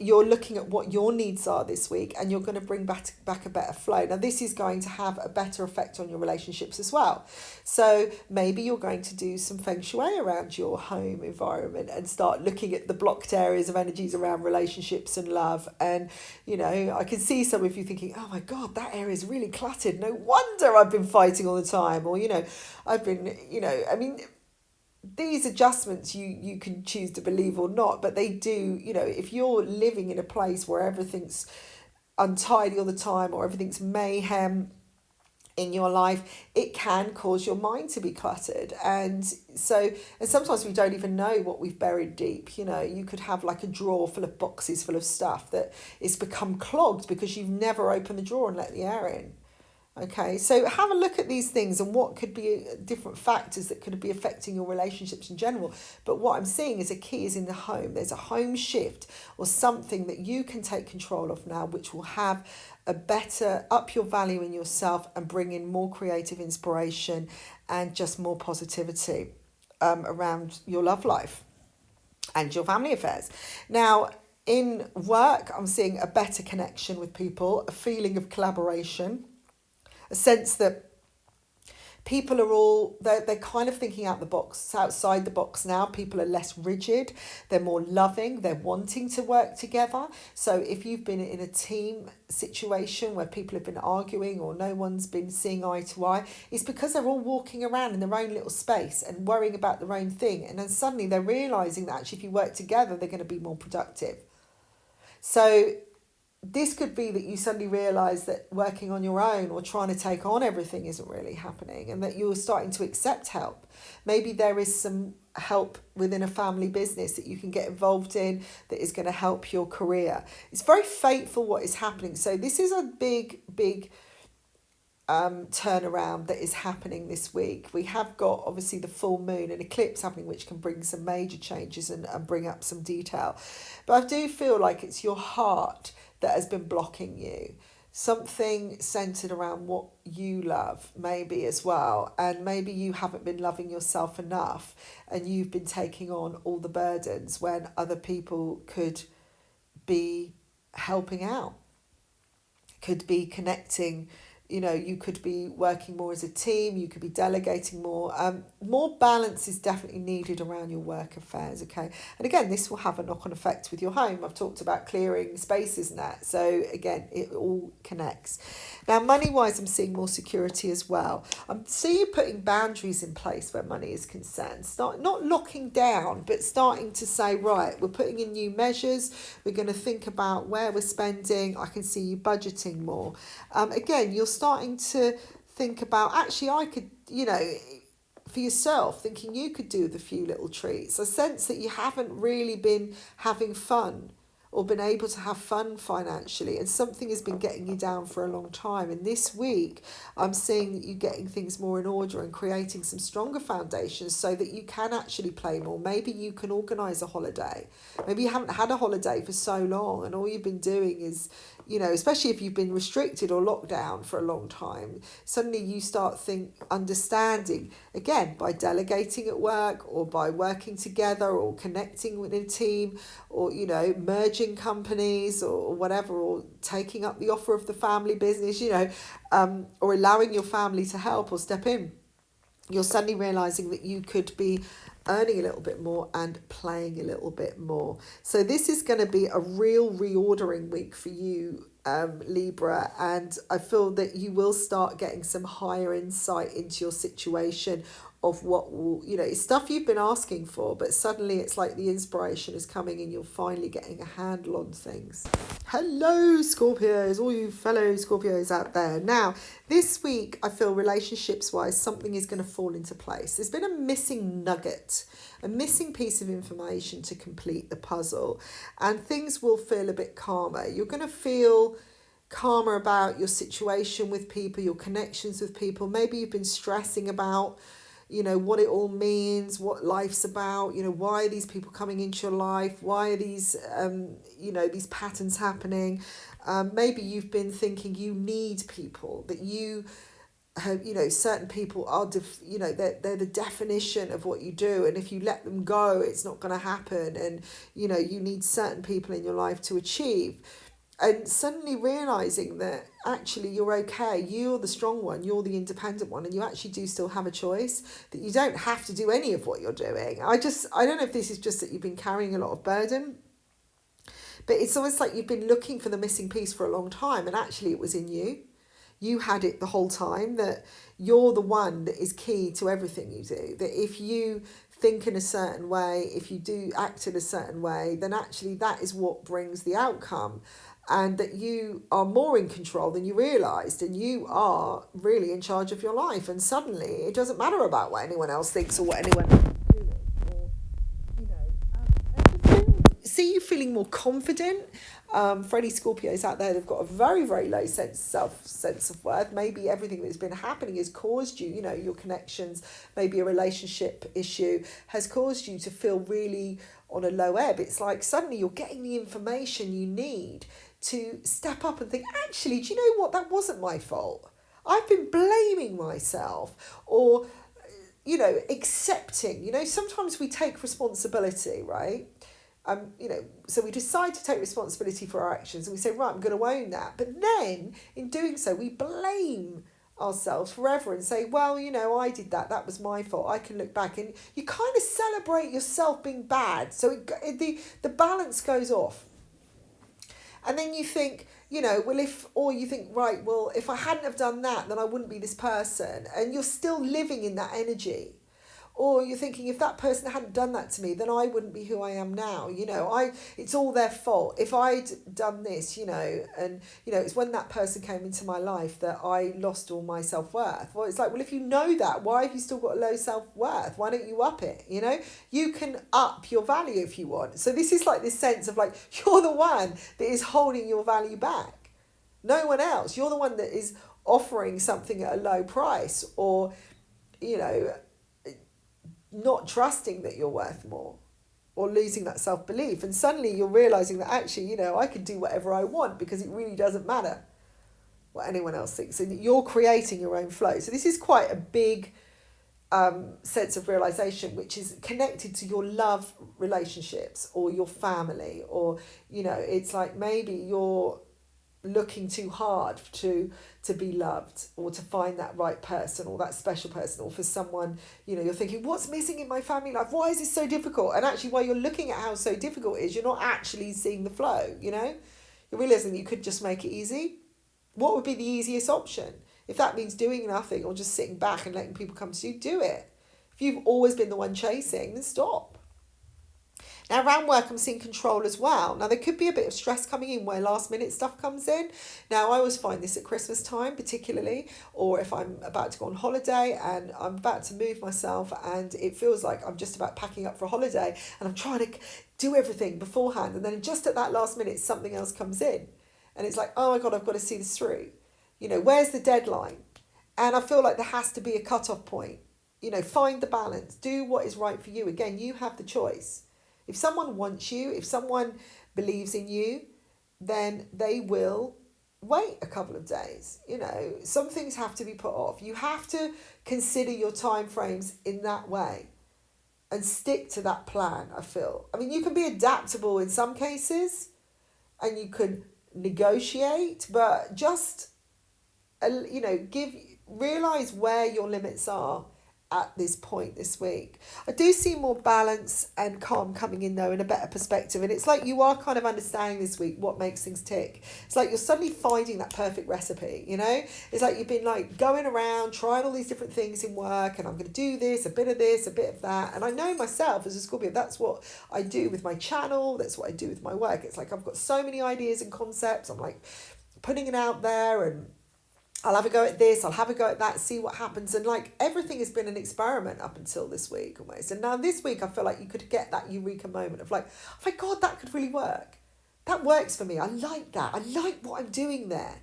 You're looking at what your needs are this week, and you're going to bring back a better flow. Now, this is going to have a better effect on your relationships as well. So maybe you're going to do some feng shui around your home environment and start looking at the blocked areas of energies around relationships and love. And, I can see some of you thinking, oh my God, that area is really cluttered. No wonder I've been fighting all the time. Or, I've been, these adjustments you can choose to believe or not, but they do, if you're living in a place where everything's untidy all the time, or everything's mayhem in your life, it can cause your mind to be cluttered. And sometimes we don't even know what we've buried deep. You could have like a drawer full of boxes full of stuff that is become clogged because you've never opened the drawer and let the air in. Okay, so have a look at these things and what could be different factors that could be affecting your relationships in general. But what I'm seeing is a key is in the home. There's a home shift or something that you can take control of now, which will have a better up your value in yourself and bring in more creative inspiration and just more positivity around your love life and your family affairs. Now, in work, I'm seeing a better connection with people, a feeling of collaboration, a sense that People are all, they're kind of thinking outside the box now. People are less rigid, they're more loving, they're wanting to work together. So if you've been in a team situation where people have been arguing or no one's been seeing eye to eye, it's because they're all walking around in their own little space and worrying about their own thing. And then suddenly they're realising that actually if you work together, they're going to be more productive. So this could be that you suddenly realise that working on your own or trying to take on everything isn't really happening, and that you're starting to accept help. Maybe there is some help within a family business that you can get involved in that is going to help your career. It's very fateful what is happening. So this is a big turnaround that is happening this week. We have got obviously the full moon and eclipse happening, which can bring some major changes and bring up some detail. But I do feel like it's your heart that has been blocking you. Something centered around what you love, maybe as well. And maybe you haven't been loving yourself enough and you've been taking on all the burdens when other people could be helping out, could be connecting. You know, you could be working more as a team, you could be delegating more. More balance is definitely needed around your work affairs, okay? And again, this will have a knock-on effect with your home. I've talked about clearing spaces and that. So again, it all connects. Now, money-wise, I'm seeing more security as well. I'm seeing you putting boundaries in place where money is concerned. Not locking down, but starting to say, right, we're putting in new measures. We're going to think about where we're spending. I can see you budgeting more. Again, you're starting to think about, actually, I could, you know, for yourself, thinking you could do with a few little treats. A sense that you haven't really been having fun or been able to have fun financially, and something has been getting you down for a long time. And this week, I'm seeing that you're getting things more in order and creating some stronger foundations so that you can actually play more. Maybe you can organise a holiday. Maybe you haven't had a holiday for so long and all you've been doing is, you know, especially if you've been restricted or locked down for a long time, suddenly you start understanding, again, by delegating at work or by working together or connecting with a team or, you know, merging companies or whatever, or taking up the offer of the family business, you know, or allowing your family to help or step in. You're suddenly realising that you could be earning a little bit more and playing a little bit more. So this is going to be a real reordering week for you, Libra, and I feel that you will start getting some higher insight into your situation of what will, you know, it's stuff you've been asking for, but suddenly it's like the inspiration is coming and you're finally getting a handle on things. Hello, Scorpios, all you fellow Scorpios out there. Now, this week, I feel relationships-wise, something is going to fall into place. There's been a missing nugget, a missing piece of information to complete the puzzle, and things will feel a bit calmer. You're going to feel calmer about your situation with people, your connections with people. Maybe you've been stressing about, you know, what it all means, what life's about, you know, why are these people coming into your life? Why are these, you know, these patterns happening? Maybe you've been thinking you need people, that you have, you know, certain people are, you know, they're the definition of what you do. And if you let them go, it's not going to happen. And, you know, you need certain people in your life to achieve. And suddenly realising that actually you're okay, you're the strong one, you're the independent one, and you actually do still have a choice, that you don't have to do any of what you're doing. I don't know if this is just that you've been carrying a lot of burden, but it's almost like you've been looking for the missing piece for a long time, and actually it was in you. You had it the whole time, that you're the one that is key to everything you do, that if you think in a certain way, if you do act in a certain way, then actually that is what brings the outcome. And that you are more in control than you realised, and you are really in charge of your life. And suddenly it doesn't matter about what anyone else thinks or what anyone else is doing. Or, you know, see you feeling more confident. For any Scorpios out there, they've got a very, very low sense of worth. Maybe everything that's been happening has caused you, you know, your connections, maybe a relationship issue has caused you to feel really on a low ebb. It's like suddenly you're getting the information you need to step up and think, actually, do you know what? That wasn't my fault. I've been blaming myself, or, you know, accepting. You know, sometimes we take responsibility, right? You know, so we decide to take responsibility for our actions and we say, right, I'm going to own that. But then in doing so, we blame ourselves forever and say, well, I did that. That was my fault. I can look back, and you kind of celebrate yourself being bad. So the balance goes off. And then you think, right, well, if I hadn't have done that, then I wouldn't be this person. And you're still living in that energy. Or you're thinking, if that person hadn't done that to me, then I wouldn't be who I am now. It's all their fault. If I'd done this, and, it's when that person came into my life that I lost all my self-worth. Well, it's like, well, if you know that, why have you still got a low self-worth? Why don't you up it? You can up your value if you want. So this is like this sense of like, you're the one that is holding your value back. No one else. You're the one that is offering something at a low price, or, not trusting that you're worth more, or losing that self-belief. And suddenly you're realizing that actually, I can do whatever I want, because it really doesn't matter what anyone else thinks. And you're creating your own flow. So this is quite a big sense of realization, which is connected to your love relationships or your family, or, it's like maybe you're looking too hard to be loved, or to find that right person or that special person, or for someone, you're thinking, what's missing in my family life? Why is this so difficult? And actually, while you're looking at how so difficult it is, you're not actually seeing the flow. You're realizing that you could just make it easy. What would be the easiest option? If that means doing nothing or just sitting back and letting people come to you, do it. If you've always been the one chasing, then stop. Now, around work, I'm seeing control as well. Now, there could be a bit of stress coming in where last minute stuff comes in. Now, I always find this at Christmas time, particularly, or if I'm about to go on holiday and I'm about to move myself and it feels like I'm just about packing up for a holiday and I'm trying to do everything beforehand. And then just at that last minute, something else comes in. And it's like, oh my God, I've got to see this through. Where's the deadline? And I feel like there has to be a cutoff point. Find the balance. Do what is right for you. Again, you have the choice. If someone wants you, if someone believes in you, then they will wait a couple of days. Some things have to be put off. You have to consider your time frames in that way and stick to that plan, I feel. I mean, you can be adaptable in some cases and you can negotiate, but just, realize where your limits are at this point this week. I do see more balance and calm coming in though, in a better perspective, and it's like you are kind of understanding this week what makes things tick. It's like you're suddenly finding that perfect recipe. It's like you've been like going around trying all these different things in work, and I'm going to do this, a bit of that, and I know myself as a Scorpio, that's what I do with my channel, that's what I do with my work. It's like I've got so many ideas and concepts, I'm like putting it out there, and I'll have a go at this, I'll have a go at that, see what happens. And like everything has been an experiment up until this week almost. And now this week I feel like you could get that eureka moment of like, oh my God, that could really work. That works for me. I like that. I like what I'm doing there.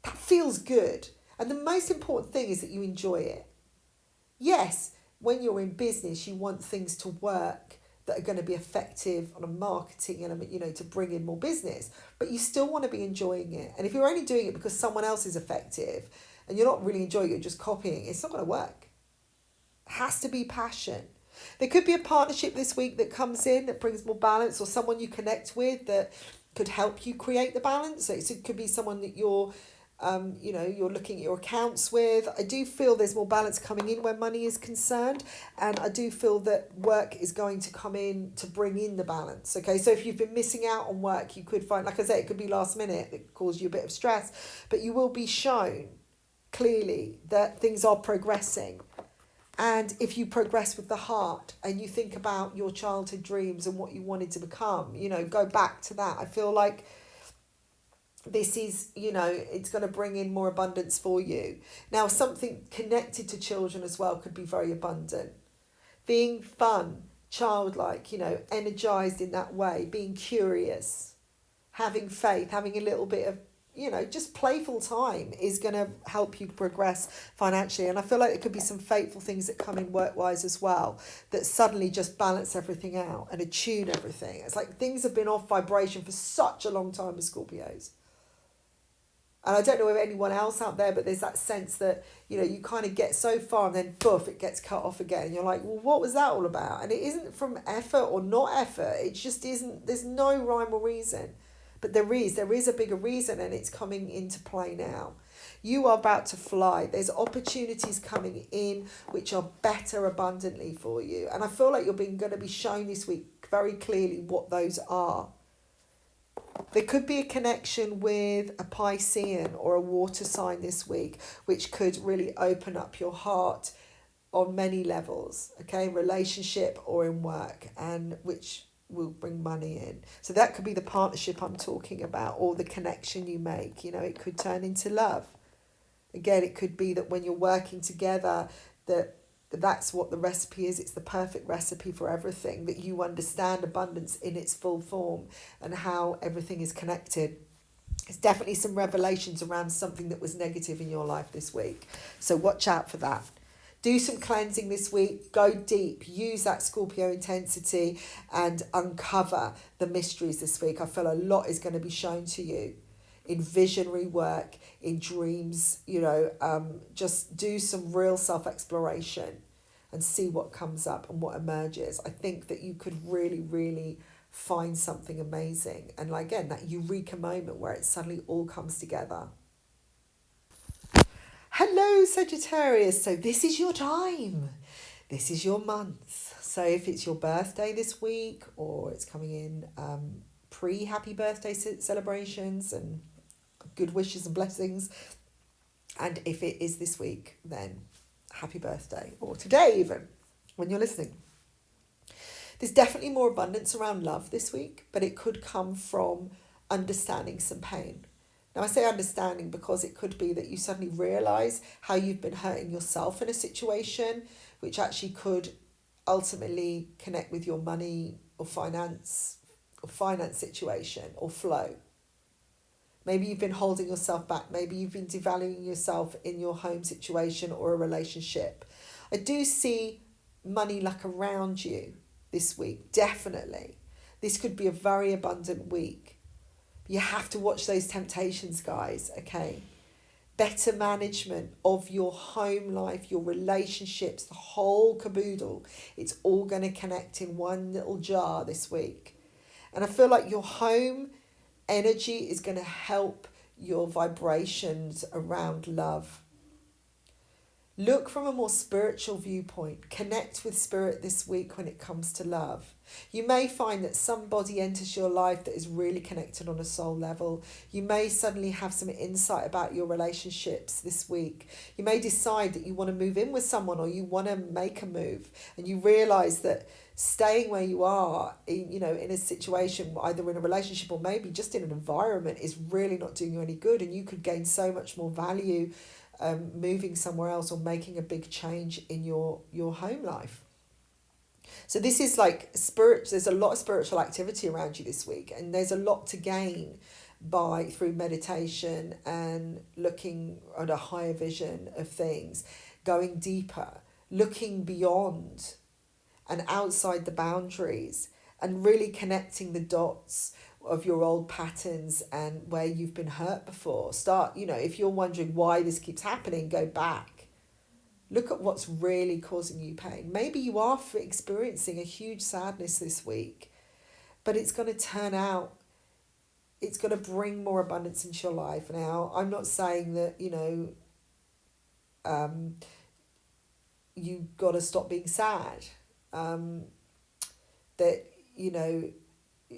That feels good. And the most important thing is that you enjoy it. Yes, when you're in business, you want things to work that are going to be effective on a marketing element, to bring in more business. But you still want to be enjoying it. And if you're only doing it because someone else is effective and you're not really enjoying it, just copying, it's not going to work. It has to be passion. There could be a partnership this week that comes in that brings more balance, or someone you connect with that could help you create the balance. So it could be someone that you're looking at your accounts with. I do feel there's more balance coming in where money is concerned, and I do feel that work is going to come in to bring in the balance. Okay, so if you've been missing out on work, you could find, like I say, it could be last minute, it caused you a bit of stress, but you will be shown clearly that things are progressing. And if you progress with the heart and you think about your childhood dreams and what you wanted to become, go back to that. I feel like this is, it's going to bring in more abundance for you. Now, something connected to children as well could be very abundant. Being fun, childlike, energized in that way, being curious, having faith, having a little bit of, just playful time is going to help you progress financially. And I feel like there could be some fateful things that come in work-wise as well that suddenly just balance everything out and attune everything. It's like things have been off vibration for such a long time with Scorpios. And I don't know if anyone else out there, but there's that sense that, you kind of get so far and then poof, it gets cut off again. And you're like, well, what was that all about? And it isn't from effort or not effort. It just isn't, there's no rhyme or reason. But there is a bigger reason, and it's coming into play now. You are about to fly. There's opportunities coming in which are better abundantly for you. And I feel like you're going to be shown this week very clearly what those are. There could be a connection with a Piscean or a water sign this week, which could really open up your heart on many levels, okay, relationship or in work, and which will bring money in. So that could be the partnership I'm talking about, or the connection you make. You know, it could turn into love. Again, it could be that when you're working together, that's what the recipe is. It's the perfect recipe for everything, that you understand abundance in its full form and how everything is connected. There's definitely some revelations around something that was negative in your life this week. So watch out for that. Do some cleansing this week. Go deep. Use that Scorpio intensity and uncover the mysteries this week. I feel a lot is going to be shown to you in visionary work, in dreams. You know, just do some real self-exploration and see what comes up and what emerges. I think that you could really, really find something amazing. And again, that eureka moment where it suddenly all comes together. Hello, Sagittarius. So this is your time. This is your month. So if it's your birthday this week, or it's coming in pre-happy birthday celebrations and good wishes and blessings, and if it is this week, then happy birthday, or today even, when you're listening. There's definitely more abundance around love this week, but it could come from understanding some pain. Now, I say understanding because it could be that you suddenly realise how you've been hurting yourself in a situation, which actually could ultimately connect with your money or finance situation or flow. Maybe you've been holding yourself back. Maybe you've been devaluing yourself in your home situation or a relationship. I do see money luck around you this week, definitely. This could be a very abundant week. You have to watch those temptations, guys, okay? Better management of your home life, your relationships, the whole caboodle. It's all going to connect in one little jar this week. And I feel like your home energy is going to help your vibrations around love. Look from a more spiritual viewpoint. Connect with spirit this week when it comes to love. You may find that somebody enters your life that is really connected on a soul level. You may suddenly have some insight about your relationships this week. You may decide that you want to move in with someone, or you want to make a move, and you realise that staying where you are, in a situation, either in a relationship or maybe just in an environment, is really not doing you any good, and you could gain so much more value moving somewhere else or making a big change in your home life. So this is like spirit. There's a lot of spiritual activity around you this week, and there's a lot to gain through meditation and looking at a higher vision of things, going deeper, looking beyond and outside the boundaries, and really connecting the dots of your old patterns and where you've been hurt before. If you're wondering why this keeps happening, go back. Look at what's really causing you pain. Maybe you are experiencing a huge sadness this week, but it's going to turn out, it's going to bring more abundance into your life. Now, I'm not saying that, you got to stop being sad.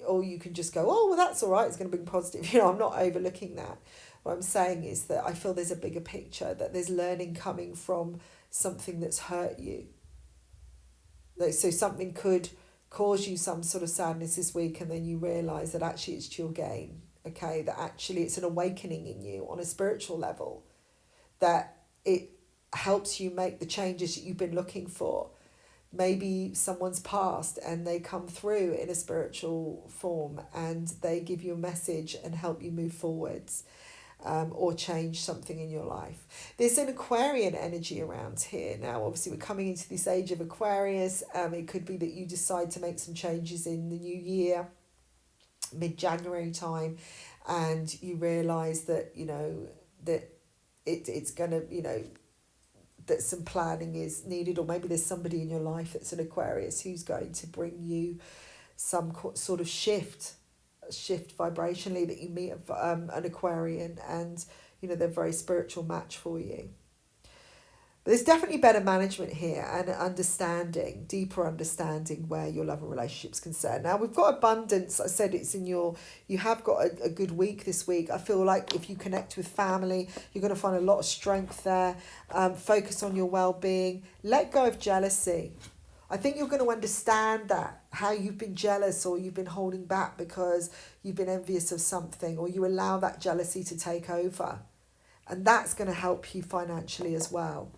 Or you can just go, oh, well, that's all right, it's going to bring positive. I'm not overlooking that. What I'm saying is that I feel there's a bigger picture, that there's learning coming from something that's hurt you. So something could cause you some sort of sadness this week, and then you realise that actually it's to your gain, okay? That actually it's an awakening in you on a spiritual level, that it helps you make the changes that you've been looking for. Maybe someone's passed and they come through in a spiritual form and they give you a message and help you move forwards, or change something in your life. There's an Aquarian energy around here. Now, obviously, we're coming into this age of Aquarius. It could be that you decide to make some changes in the new year, mid-January time, and you realise that, that it's going to, that some planning is needed, or maybe there's somebody in your life that's an Aquarius who's going to bring you some sort of shift shift vibrationally, that you meet an Aquarian and, you know, they're a very spiritual match for you. But there's definitely better management here and understanding, deeper understanding where your love and relationship's concerned. Now, we've got abundance. I said it's in your, you have got a good week this week. I feel like if you connect with family, you're going to find a lot of strength there. Focus on your well-being. Let go of jealousy. I think you're going to understand that, how you've been jealous or you've been holding back because you've been envious of something, or you allow that jealousy to take over. And that's going to help you financially as well.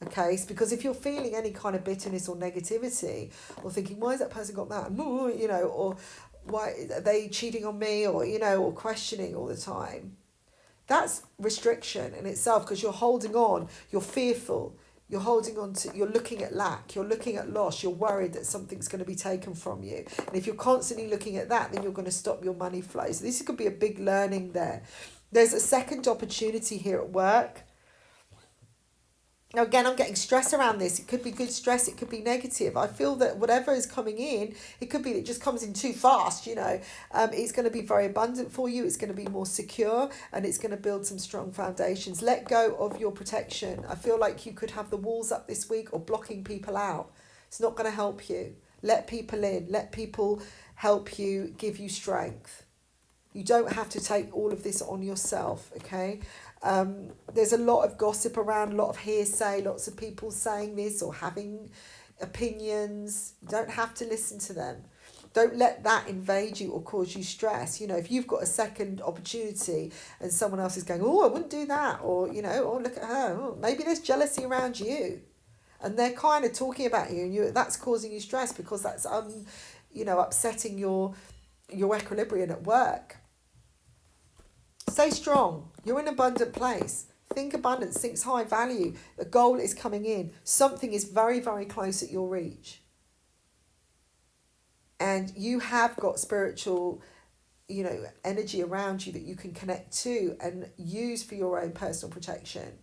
Okay, it's because if you're feeling any kind of bitterness or negativity, or thinking, why has that person got that? You know, or why are they cheating on me? Or, you know, or questioning all the time. That's restriction in itself, because you're holding on, you're fearful, you're holding on to, you're looking at lack, you're looking at loss, you're worried that something's going to be taken from you. And if you're constantly looking at that, then you're going to stop your money flow. So this could be a big learning there. There's a second opportunity here at work. Now, again, I'm getting stress around this. It could be good stress. It could be negative. I feel that whatever is coming in, it could be that it just comes in too fast, you know. It's going to be very abundant for you. It's going to be more secure, and it's going to build some strong foundations. Let go of your protection. I feel like you could have the walls up this week or blocking people out. It's not going to help you. Let people in. Let people help you, give you strength. You don't have to take all of this on yourself, okay? There's a lot of gossip around, a lot of hearsay, lots of people saying this or having opinions. You don't have to listen to them. Don't let that invade you or cause you stress. You know, if you've got a second opportunity and someone else is going, oh, I wouldn't do that, or, you know, oh, look at her, oh, maybe there's jealousy around you, and they're kind of talking about you, and that's causing you stress because that's you know, upsetting your equilibrium at work. Stay strong. You're in an abundant place. Think abundance, think high value. The goal is coming in. Something is very, very close at your reach. And you have got spiritual, you know, energy around you that you can connect to and use for your own personal protection.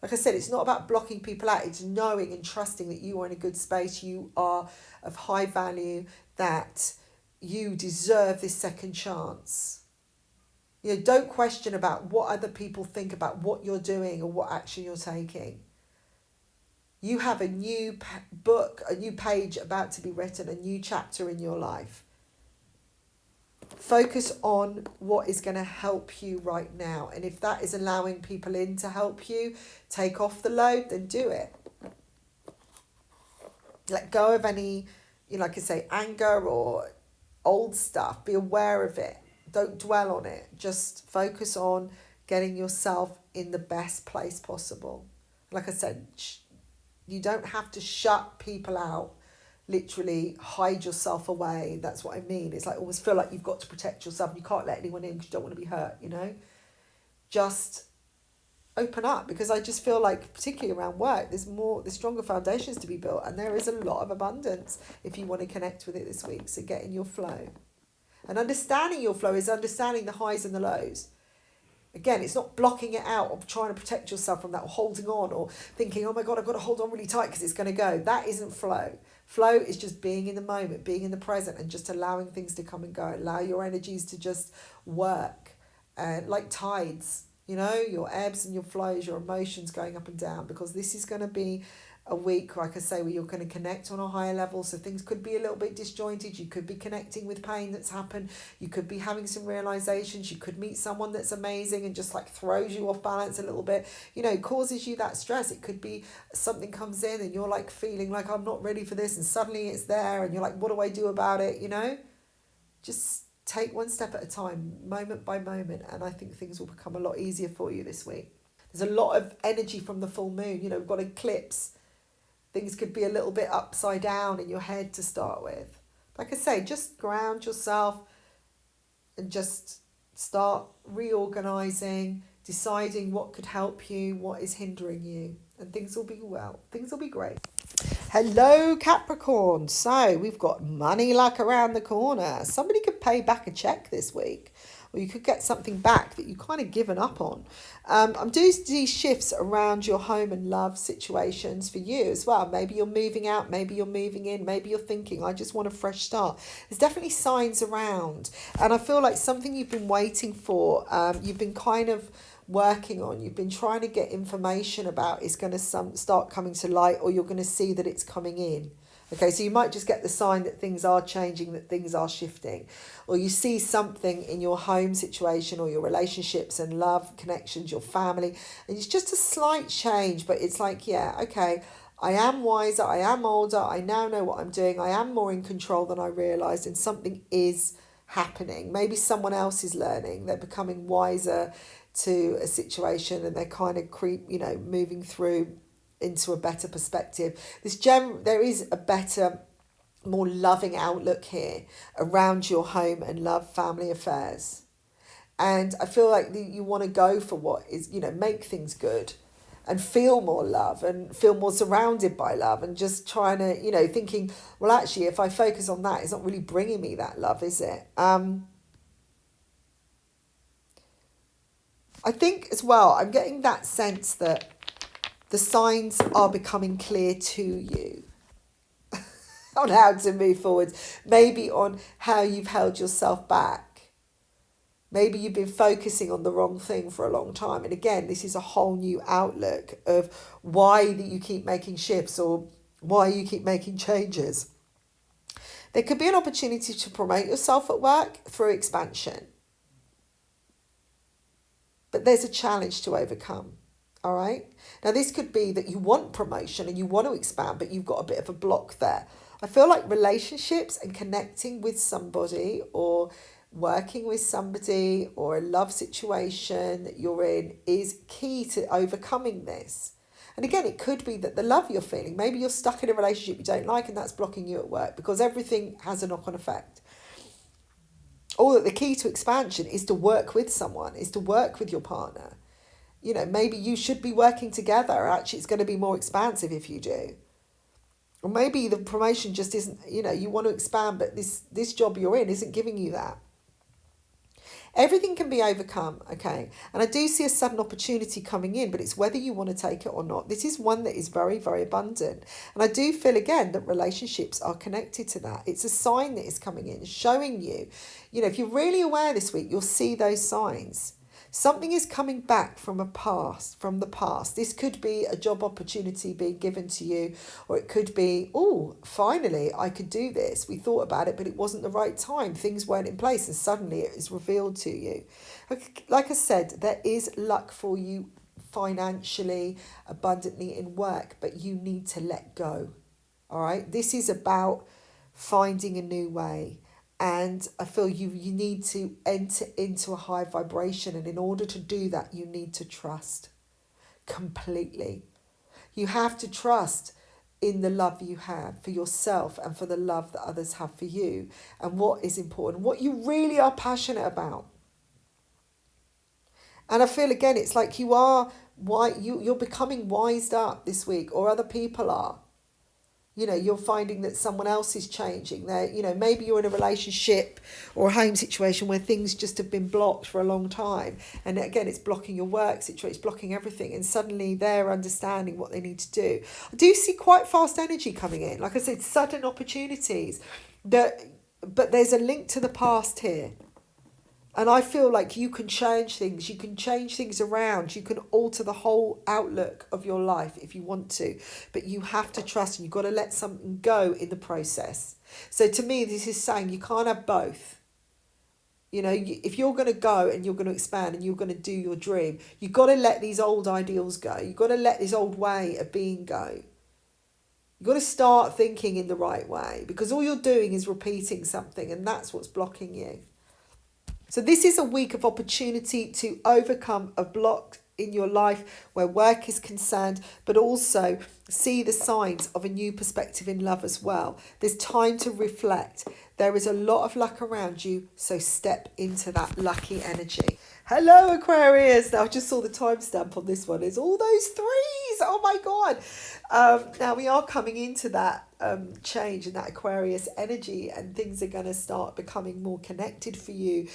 Like I said, it's not about blocking people out. It's knowing and trusting that you are in a good space. You are of high value, that you deserve this second chance. You know, don't question about what other people think about what you're doing or what action you're taking. You have a new book, a new page about to be written, a new chapter in your life. Focus on what is going to help you right now. And if that is allowing people in to help you take off the load, then do it. Let go of any, you know, like I say, anger or old stuff. Be aware of it. Don't dwell on it. Just focus on getting yourself in the best place possible. Like I said, you don't have to shut people out, literally hide yourself away. That's what I mean. It's like almost feel like you've got to protect yourself. You can't let anyone in because you don't want to be hurt, you know. Just open up, because I just feel like, particularly around work, there's stronger foundations to be built, and there is a lot of abundance if you want to connect with it this week. So get in your flow. And understanding your flow is understanding the highs and the lows. Again, it's not blocking it out or trying to protect yourself from that, or holding on or thinking, oh my God, I've got to hold on really tight because it's going to go. That isn't flow. Flow is just being in the moment, being in the present, and just allowing things to come and go. Allow your energies to just work, and like tides, you know, your ebbs and your flows, your emotions going up and down, because this is going to be a week, like I say, where you're going to connect on a higher level. So things could be a little bit disjointed. You could be connecting with pain that's happened. You could be having some realizations. You could meet someone that's amazing and just like throws you off balance a little bit, you know, causes you that stress. It could be something comes in and you're like feeling like, I'm not ready for this, and suddenly it's there and you're like, what do I do about it? You know, just take one step at a time, moment by moment, and I think things will become a lot easier for you this week. There's a lot of energy from the full moon. You know, we've got eclipse. Things could be a little bit upside down in your head to start with. Like I say, just ground yourself and just start reorganizing, deciding what could help you, what is hindering you, and things will be well. Things will be great. Hello, Capricorn. So we've got money luck around the corner. Somebody could pay back a check this week. or you could get something back that you kind of given up on. I'm doing these shifts around your home and love situations for you as well. Maybe you're moving out, maybe you're moving in, maybe you're thinking, I just want a fresh start. There's definitely signs around. And I feel like something you've been waiting for, you've been kind of working on, you've been trying to get information about, is going to start coming to light, or you're going to see that it's coming in. Okay, so you might just get the sign that things are changing, that things are shifting, or you see something in your home situation or your relationships and love connections, your family, and it's just a slight change, but it's like, yeah, okay, I am wiser, I am older, I now know what I'm doing, I am more in control than I realised, and something is happening. Maybe someone else is learning, they're becoming wiser to a situation, and they're kind of moving through into a better perspective. There is a better, more loving outlook here around your home and love, family affairs. And I feel like you want to go for what is, make things good and feel more love and feel more surrounded by love, and just trying to, thinking, well, actually, if I focus on that, it's not really bringing me that love, is it? I think as well, I'm getting that sense that the signs are becoming clear to you on how to move forward. Maybe on how you've held yourself back. Maybe you've been focusing on the wrong thing for a long time. And again, this is a whole new outlook of why that you keep making shifts, or why you keep making changes. There could be an opportunity to promote yourself at work through expansion. But there's a challenge to overcome. All right. Now, this could be that you want promotion and you want to expand, but you've got a bit of a block there. I feel like relationships and connecting with somebody, or working with somebody, or a love situation that you're in, is key to overcoming this. And again, it could be that the love you're feeling, maybe you're stuck in a relationship you don't like, and that's blocking you at work, because everything has a knock-on effect. Or that the key to expansion is to work with someone, is to work with your partner. Maybe you should be working together. Actually, it's going to be more expansive if you do. Or maybe the promotion just isn't, you want to expand, but this job you're in isn't giving you that. Everything can be overcome, okay? And I do see a sudden opportunity coming in, but it's whether you want to take it or not. This is one that is very, very abundant. And I do feel, again, that relationships are connected to that. It's a sign that is coming in, showing you, if you're really aware this week, you'll see those signs. Something is coming back from the past. This could be a job opportunity being given to you, or it could be, oh, finally, I could do this. We thought about it, but it wasn't the right time. Things weren't in place, and suddenly it is revealed to you. Like I said, there is luck for you financially, abundantly in work, but you need to let go. All right? This is about finding a new way. And I feel you need to enter into a high vibration. And in order to do that, you need to trust completely. You have to trust in the love you have for yourself, and for the love that others have for you, and what is important, what you really are passionate about. And I feel, again, it's like you're becoming wised up this week, or other people are. You're finding that someone else is changing. Maybe you're in a relationship or a home situation where things just have been blocked for a long time. And again, it's blocking your work situation, it's blocking everything. And suddenly they're understanding what they need to do. I do see quite fast energy coming in. Like I said, sudden opportunities. But there's a link to the past here. And I feel like you can change things. You can change things around. You can alter the whole outlook of your life if you want to. But you have to trust, and you've got to let something go in the process. So to me, this is saying you can't have both. If you're going to go and you're going to expand and you're going to do your dream, you've got to let these old ideals go. You've got to let this old way of being go. You've got to start thinking in the right way, because all you're doing is repeating something, and that's what's blocking you. So this is a week of opportunity to overcome a block in your life where work is concerned, but also see the signs of a new perspective in love as well. There's time to reflect. There is a lot of luck around you, so step into that lucky energy. Hello, Aquarius. Now, I just saw the timestamp on this one. It's all those threes. Oh, my God. Now, we are coming into that change and that Aquarius energy, and things are going to start becoming more connected for you.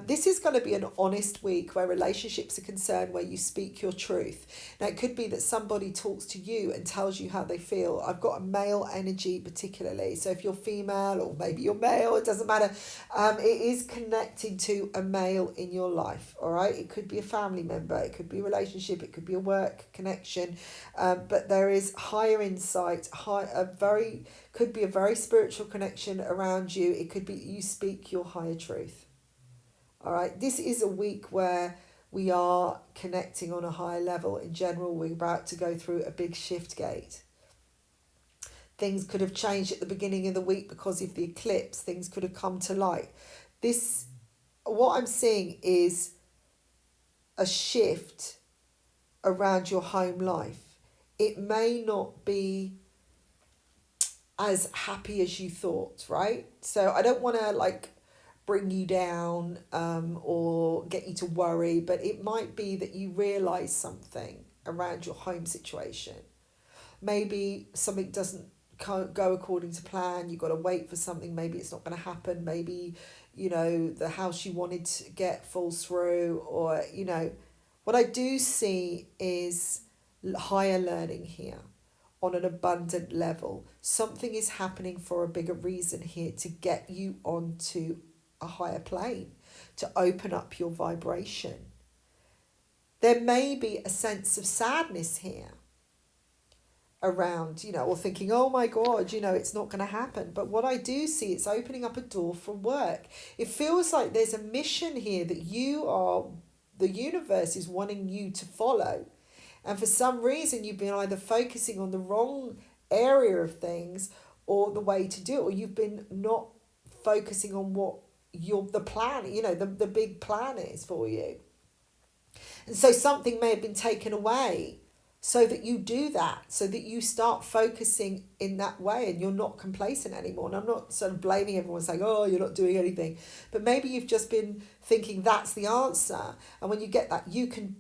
This is going to be an honest week where relationships are concerned, where you speak your truth. Now, it could be that somebody talks to you and tells you how they feel. I've got a male energy particularly, so if you're female or maybe you're male, it doesn't matter. It is connecting to a male in your life, all right? It could be a family member, it could be a relationship, it could be a work connection, but there is higher insight, could be a very spiritual connection around you. It could be you speak your higher truth. All right, this is a week where we are connecting on a higher level. In general, we're about to go through a big shift gate. Things could have changed at the beginning of the week because of the eclipse. Things could have come to light. What I'm seeing is a shift around your home life. It may not be as happy as you thought, right? So I don't want to bring you down or get you to worry, but it might be that you realize something around your home situation. Maybe something doesn't go according to plan. You've got to wait for something. Maybe it's not going to happen. Maybe, the house you wanted to get falls through, or, what I do see is higher learning here on an abundant level. Something is happening for a bigger reason here, to get you onto a higher plane, to open up your vibration. There may be a sense of sadness here around, or thinking, oh my God, it's not going to happen. But what I do see, it's opening up a door for work. It feels like there's a mission here that the universe is wanting you to follow. And for some reason, you've been either focusing on the wrong area of things or the way to do it, or you've been not focusing on what the plan, the big plan is for you. And so something may have been taken away so that you do that, so that you start focusing in that way and you're not complacent anymore. And I'm not sort of blaming everyone saying, oh, you're not doing anything. But maybe you've just been thinking that's the answer. And when you get that, you can,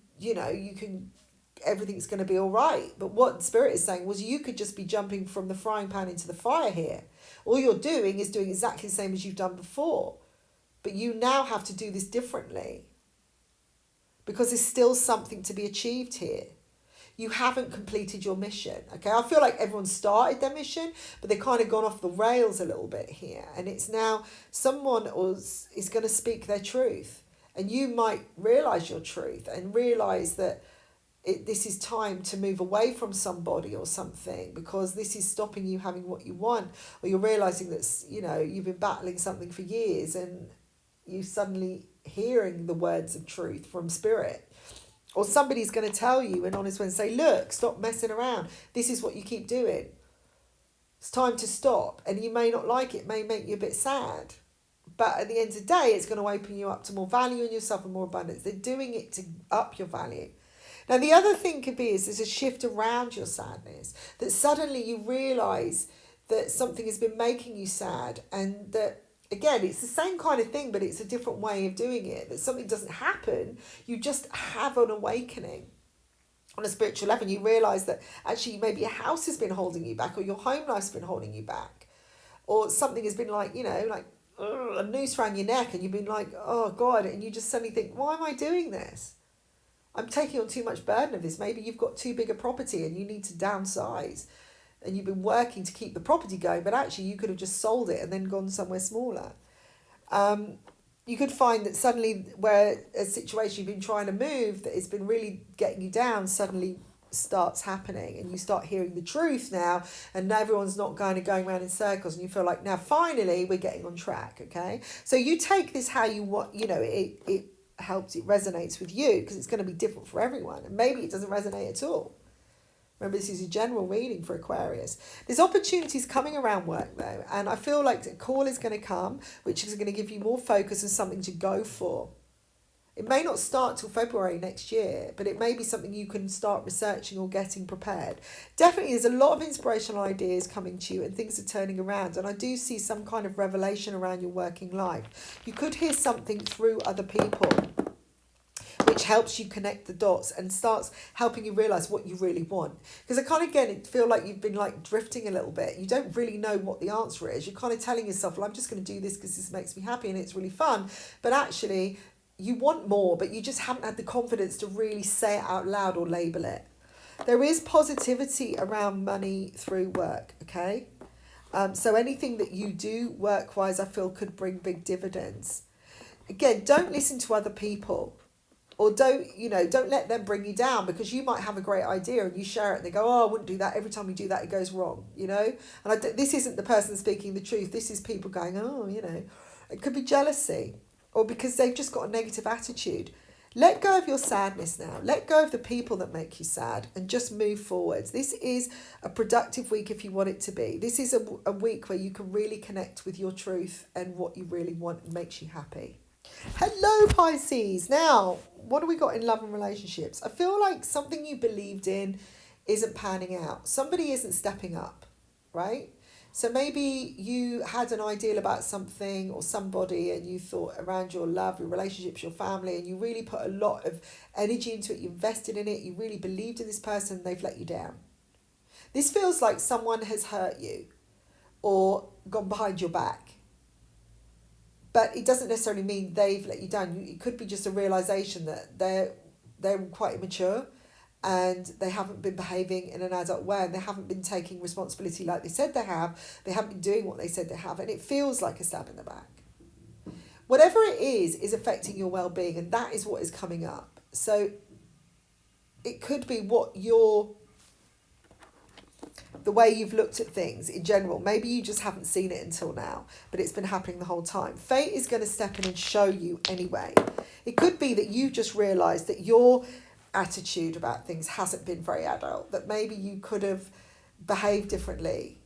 everything's going to be all right. But what Spirit is saying was you could just be jumping from the frying pan into the fire here. All you're doing is doing exactly the same as you've done before. But you now have to do this differently, because there's still something to be achieved here. You haven't completed your mission, okay? I feel like everyone started their mission, but they've kind of gone off the rails a little bit here. And it's now someone is going to speak their truth. And you might realise your truth and realise that this is time to move away from somebody or something, because this is stopping you having what you want. Or you're realising that, you've been battling something for years and you suddenly hearing the words of truth from Spirit. Or somebody's going to tell you an honest way and say, look, stop messing around. This is what you keep doing. It's time to stop. And you may not like it, may make you a bit sad. But at the end of the day, it's going to open you up to more value in yourself and more abundance. They're doing it to up your value. Now, the other thing could be is there's a shift around your sadness. That suddenly you realise that something has been making you sad, and that, again, it's the same kind of thing, but it's a different way of doing it. That something doesn't happen, you just have an awakening on a spiritual level. You realise that actually maybe a house has been holding you back, or your home life's been holding you back, or something has been a noose around your neck, and you've been like, oh God, and you just suddenly think, why am I doing this? I'm taking on too much burden of this. Maybe you've got too big a property and you need to downsize, and you've been working to keep the property going, but actually you could have just sold it and then gone somewhere smaller. You could find that suddenly where a situation you've been trying to move that has been really getting you down suddenly starts happening, and you start hearing the truth now, and everyone's not going around in circles, and you feel like now finally we're getting on track, okay? So you take this how you want, it helps, it resonates with you, because it's going to be different for everyone, and maybe it doesn't resonate at all. Remember, this is a general reading for Aquarius. There's opportunities coming around work though, and I feel like a call is going to come, which is going to give you more focus and something to go for. It may not start till February next year, but it may be something you can start researching or getting prepared. Definitely, there's a lot of inspirational ideas coming to you, and things are turning around. And I do see some kind of revelation around your working life. You could hear something through other people, which which helps you connect the dots and starts helping you realize what you really want. Because I kind of, again, feel like you've been like drifting a little bit. You don't really know what the answer is. You're kind of telling yourself, well, I'm just going to do this because this makes me happy and it's really fun. But actually, you want more, but you just haven't had the confidence to really say it out loud or label it. There is positivity around money through work, okay? So anything that you do work-wise, I feel could bring big dividends. Again, don't listen to other people, or don't let them bring you down, because you might have a great idea and you share it and they go, oh, I wouldn't do that. Every time you do that, it goes wrong, And this isn't the person speaking the truth. This is people going, oh, it could be jealousy, or because they've just got a negative attitude. Let go of your sadness now. Let go of the people that make you sad and just move forwards. This is a productive week if you want it to be. This is a week where you can really connect with your truth and what you really want and makes you happy. Hello, Pisces. Now, what do we got in love and relationships? I feel like something you believed in isn't panning out. Somebody isn't stepping up, right? So maybe you had an ideal about something or somebody and you thought around your love, your relationships, your family, and you really put a lot of energy into it. You invested in it. You really believed in this person. They've let you down. This feels like someone has hurt you or gone behind your back. But it doesn't necessarily mean they've let you down. It could be just a realization that they're quite immature and they haven't been behaving in an adult way, and they haven't been taking responsibility like they said they have. They haven't been doing what they said they have, and it feels like a stab in the back. Whatever it is affecting your well-being, and that is what is coming up. So it could be the way you've looked at things in general. Maybe you just haven't seen it until now, but it's been happening the whole time. Fate is going to step in and show you anyway. It could be that you just realised that your attitude about things hasn't been very adult, that maybe you could have behaved differently,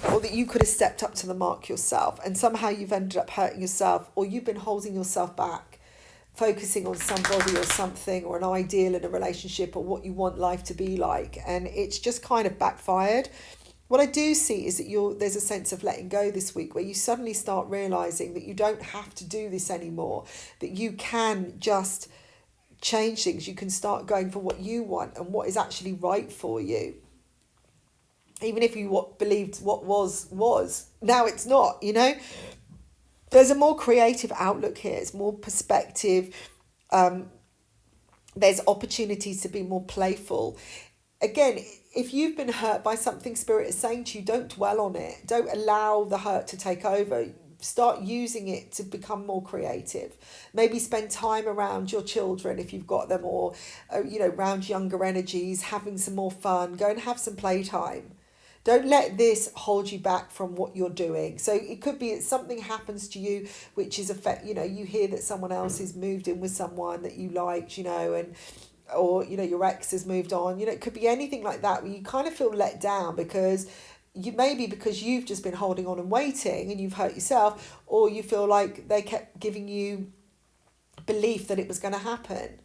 or that you could have stepped up to the mark yourself, and somehow you've ended up hurting yourself, or you've been holding yourself back, focusing on somebody or something or an ideal in a relationship or what you want life to be like, and it's just kind of backfired. What I do see is that there's a sense of letting go this week, where you suddenly start realising that you don't have to do this anymore, that you can just change things. You can start going for what you want and what is actually right for you. Even if you believed what was, now it's not, There's a more creative outlook here. It's more perspective. There's opportunities to be more playful. Again, if you've been hurt by something, Spirit is saying to you, don't dwell on it. Don't allow the hurt to take over. Start using it to become more creative. Maybe spend time around your children if you've got them, or around younger energies, having some more fun. Go and have some playtime. Don't let this hold you back from what you're doing. So it could be that something happens to you which is you hear that someone else has moved in with someone that you liked, or your ex has moved on. It could be anything like that where you kind of feel let down because you've just been holding on and waiting and you've hurt yourself, or you feel like they kept giving you belief that it was going to happen.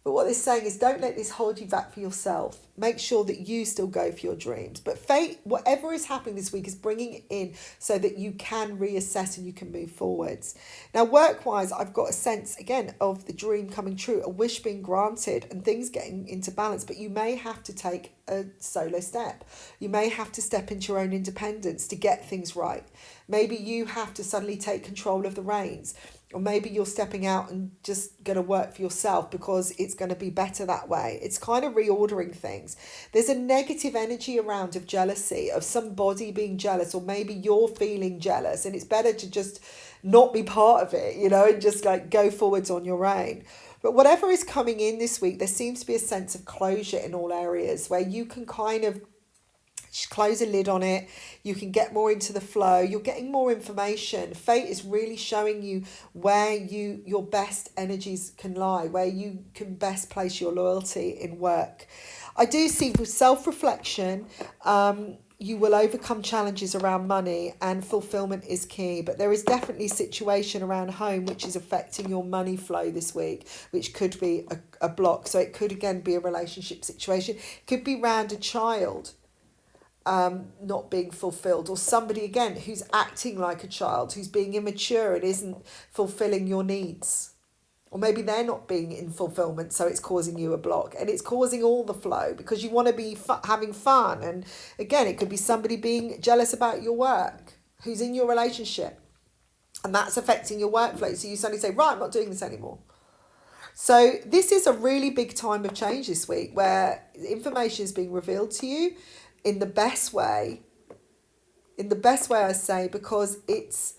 But what they're saying is, don't let this hold you back for yourself. Make sure that you still go for your dreams. But fate, whatever is happening this week, is bringing it in so that you can reassess and you can move forwards. Now, work-wise, I've got a sense, again, of the dream coming true, a wish being granted and things getting into balance. But you may have to take a solo step. You may have to step into your own independence to get things right. Maybe you have to suddenly take control of the reins. Or maybe you're stepping out and just going to work for yourself because it's going to be better that way. It's kind of reordering things. There's a negative energy around of jealousy, of somebody being jealous, or maybe you're feeling jealous, and it's better to just not be part of it, and just like go forwards on your own. But whatever is coming in this week, there seems to be a sense of closure in all areas where you can kind of close a lid on it. You can get more into the flow. You're getting more information. Fate is really showing you where your best energies can lie, where you can best place your loyalty in work. I do see with self-reflection, you will overcome challenges around money, and fulfillment is key. But there is definitely a situation around home which is affecting your money flow this week, which could be a block. So it could again be a relationship situation. It could be around a child not being fulfilled, or somebody again who's acting like a child, who's being immature and isn't fulfilling your needs. Or maybe they're not being in fulfillment, so it's causing you a block. And it's causing all the flow because you want to be having fun. And again, it could be somebody being jealous about your work who's in your relationship. And that's affecting your workflow. So you suddenly say, right, I'm not doing this anymore. So this is a really big time of change this week where information is being revealed to you in the best way. In the best way, I say, because it's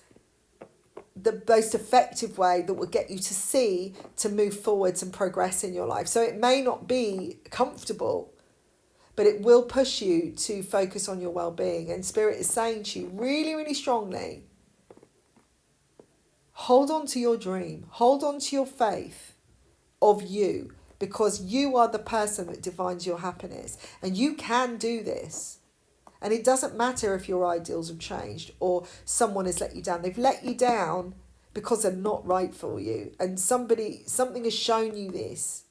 the most effective way that will get you to see, to move forwards and progress in your life. So it may not be comfortable, but it will push you to focus on your well-being. And Spirit is saying to you really, really strongly, hold on to your dream. Hold on to your faith of you, because you are the person that defines your happiness. And you can do this. And it doesn't matter if your ideals have changed or someone has let you down. They've let you down because they're not right for you. And something has shown you this.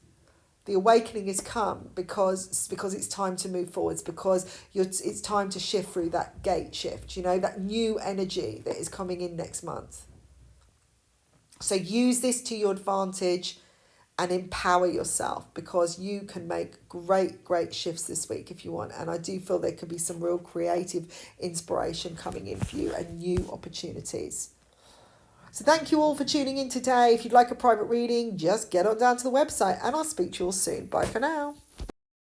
The awakening has come because it's time to move forwards, because it's time to shift through that gate shift, that new energy that is coming in next month. So use this to your advantage and empower yourself, because you can make great shifts this week if you want. And I do feel there could be some real creative inspiration coming in for you and new opportunities. So thank you all for tuning in today. If you'd like a private reading, just get on down to the website and I'll speak to you all soon. Bye for now.